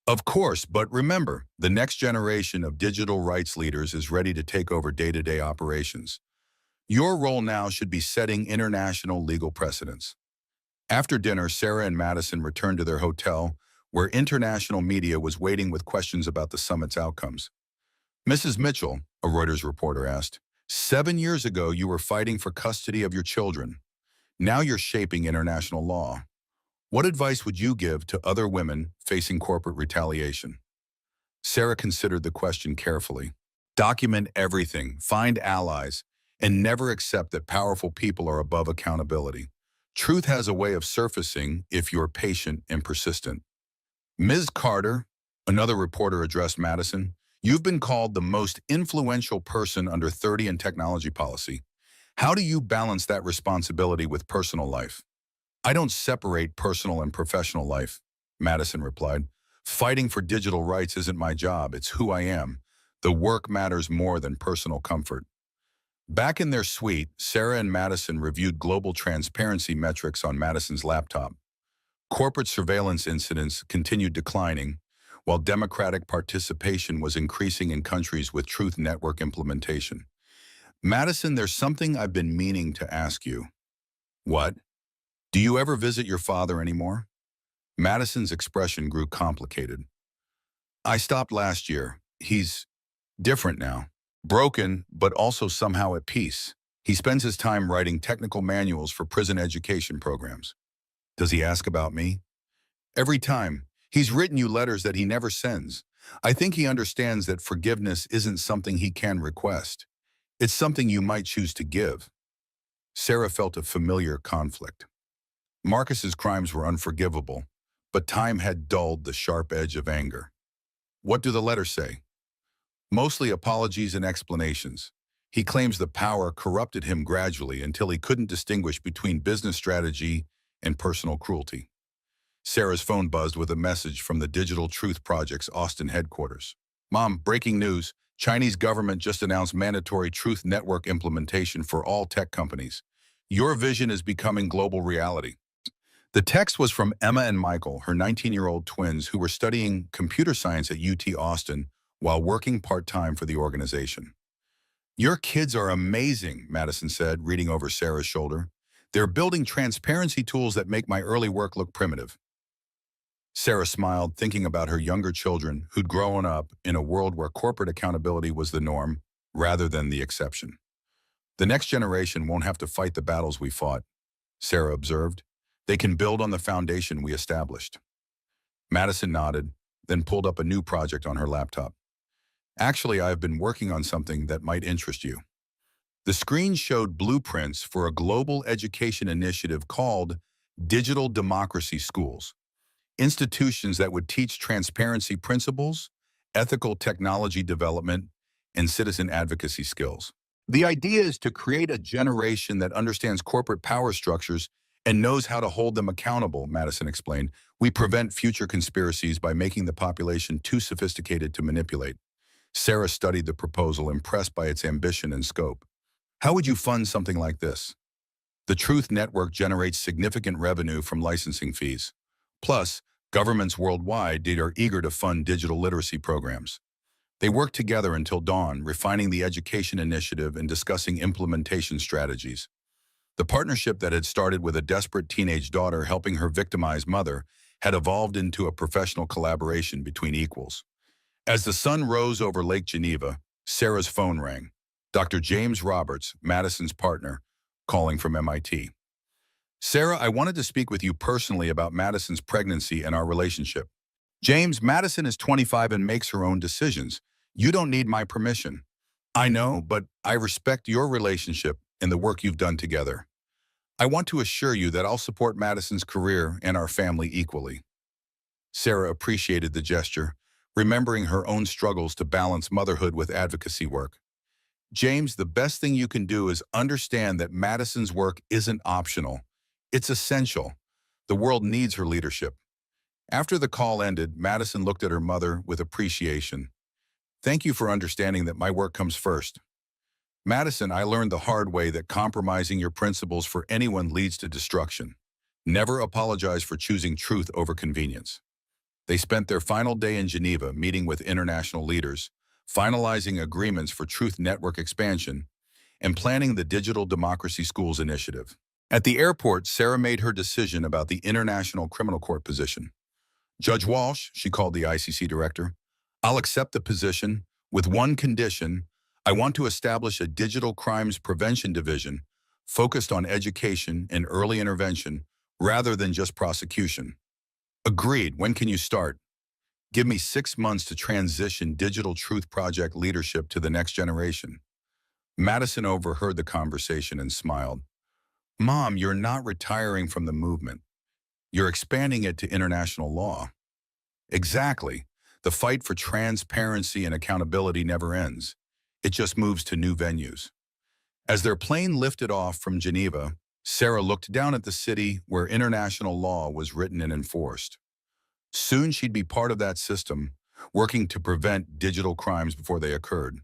"Of course, but remember, the next generation of digital rights leaders is ready to take over day-to-day operations. Your role now should be setting international legal precedents." After dinner, Sarah and Madison returned to their hotel, where international media was waiting with questions about the summit's outcomes. "Mrs. Mitchell," a Reuters reporter asked, "7 years ago you were fighting for custody of your children. Now you're shaping international law. What advice would you give to other women facing corporate retaliation?" Sarah considered the question carefully. "Document everything, find allies, and never accept that powerful people are above accountability. Truth has a way of surfacing if you're patient and persistent." "Ms. Carter," another reporter addressed Madison, "you've been called the most influential person under 30 in technology policy. How do you balance that responsibility with personal life?" "I don't separate personal and professional life," Madison replied. "Fighting for digital rights isn't my job, it's who I am. The work matters more than personal comfort." Back in their suite, Sarah and Madison reviewed global transparency metrics on Madison's laptop. Corporate surveillance incidents continued declining, while democratic participation was increasing in countries with Truth Network implementation. "Madison, there's something I've been meaning to ask you." "What?" "Do you ever visit your father anymore?" Madison's expression grew complicated. "I stopped last year. He's different now. Broken, but also somehow at peace. He spends his time writing technical manuals for prison education programs." "Does he ask about me?" "Every time. He's written you letters that he never sends. I think he understands that forgiveness isn't something he can request. It's something you might choose to give." Sarah felt a familiar conflict. Marcus's crimes were unforgivable, but time had dulled the sharp edge of anger. "What do the letters say?" "Mostly apologies and explanations. He claims the power corrupted him gradually until he couldn't distinguish between business strategy and personal cruelty." Sarah's phone buzzed with a message from the Digital Truth Project's Austin headquarters. "Mom, breaking news. Chinese government just announced mandatory Truth Network implementation for all tech companies. Your vision is becoming global reality." The text was from Emma and Michael, her 19-year-old twins, who were studying computer science at UT Austin while working part-time for the organization. "Your kids are amazing," Madison said, reading over Sarah's shoulder. "They're building transparency tools that make my early work look primitive." Sarah smiled, thinking about her younger children who'd grown up in a world where corporate accountability was the norm rather than the exception. "The next generation won't have to fight the battles we fought," Sarah observed. "They can build on the foundation we established." Madison nodded, then pulled up a new project on her laptop. "Actually, I've been working on something that might interest you." The screen showed blueprints for a global education initiative called Digital Democracy Schools. institutions that would teach transparency principles, ethical technology development, and citizen advocacy skills. The idea is to create a generation that understands corporate power structures and knows how to hold them accountable, Madison explained. We prevent future conspiracies by making the population too sophisticated to manipulate. Sarah studied the proposal, impressed by its ambition and scope. How would you fund something like this? The Truth Network generates significant revenue from licensing fees. Plus, governments worldwide are eager to fund digital literacy programs. They worked together until dawn, refining the education initiative and discussing implementation strategies. The partnership that had started with a desperate teenage daughter helping her victimized mother had evolved into a professional collaboration between equals. As the sun rose over Lake Geneva, Sarah's phone rang. Dr. James Roberts, Madison's partner, calling from MIT. Sarah, I wanted to speak with you personally about Madison's pregnancy and our relationship. James, Madison is 25 and makes her own decisions. You don't need my permission. I know, but I respect your relationship and the work you've done together. I want to assure you that I'll support Madison's career and our family equally. Sarah appreciated the gesture, remembering her own struggles to balance motherhood with advocacy work. James, the best thing you can do is understand that Madison's work isn't optional. It's essential. The world needs her leadership. After the call ended, Madison looked at her mother with appreciation. Thank you for understanding that my work comes first. Madison, I learned the hard way that compromising your principles for anyone leads to destruction. Never apologize for choosing truth over convenience. They spent their final day in Geneva meeting with international leaders, finalizing agreements for Truth Network expansion, and planning the Digital Democracy Schools initiative. At the airport, Sarah made her decision about the International Criminal Court position. Judge Walsh, she called the ICC director, I'll accept the position with one condition. I want to establish a digital crimes prevention division focused on education and early intervention rather than just prosecution. Agreed. When can you start? Give me 6 months to transition Digital Truth Project leadership to the next generation. Madison overheard the conversation and smiled. Mom, you're not retiring from the movement. You're expanding it to international law. Exactly. The fight for transparency and accountability never ends. It just moves to new venues. As their plane lifted off from Geneva, Sarah looked down at the city where international law was written and enforced. Soon she'd be part of that system, working to prevent digital crimes before they occurred.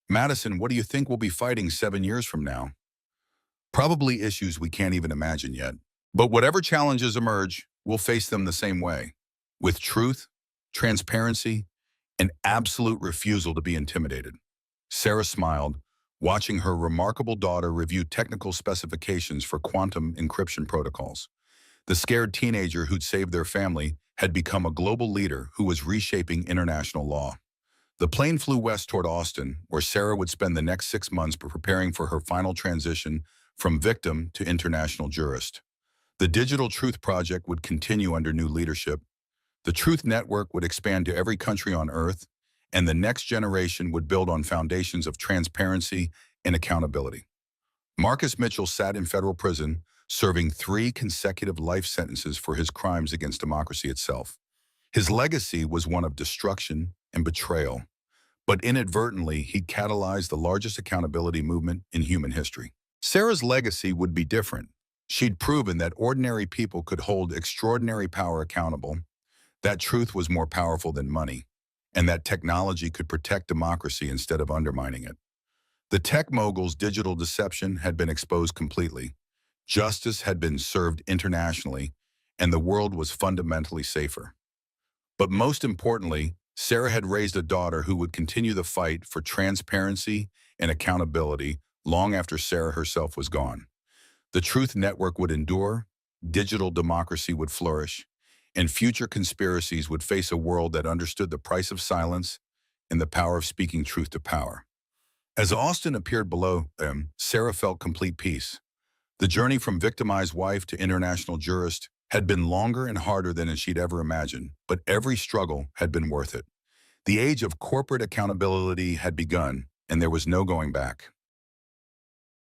Madison, what do you think we'll be fighting 7 years from now? Probably issues we can't even imagine yet. But whatever challenges emerge, we'll face them the same way, with truth, transparency, and absolute refusal to be intimidated. Sarah smiled, watching her remarkable daughter review technical specifications for quantum encryption protocols. The scared teenager who'd saved their family had become a global leader who was reshaping international law. The plane flew west toward Austin, where Sarah would spend the next 6 months preparing for her final transition from victim to international jurist. The Digital Truth Project would continue under new leadership. The Truth Network would expand to every country on Earth, and the next generation would build on foundations of transparency and accountability. Marcus Mitchell sat in federal prison, serving 3 consecutive life sentences for his crimes against democracy itself. His legacy was one of destruction and betrayal, but inadvertently he catalyzed the largest accountability movement in human history. Sarah's legacy would be different. She'd proven that ordinary people could hold extraordinary power accountable, that truth was more powerful than money, and that technology could protect democracy instead of undermining it. The tech mogul's digital deception had been exposed completely. Justice had been served internationally, and the world was fundamentally safer. But most importantly, Sarah had raised a daughter who would continue the fight for transparency and accountability long after Sarah herself was gone. The Truth Network would endure, digital democracy would flourish, and future conspiracies would face a world that understood the price of silence and the power of speaking truth to power. As Austin appeared below them, Sarah felt complete peace. The journey from victimized wife to international jurist had been longer and harder than she'd ever imagined, but every struggle had been worth it. The age of corporate accountability had begun, and there was no going back.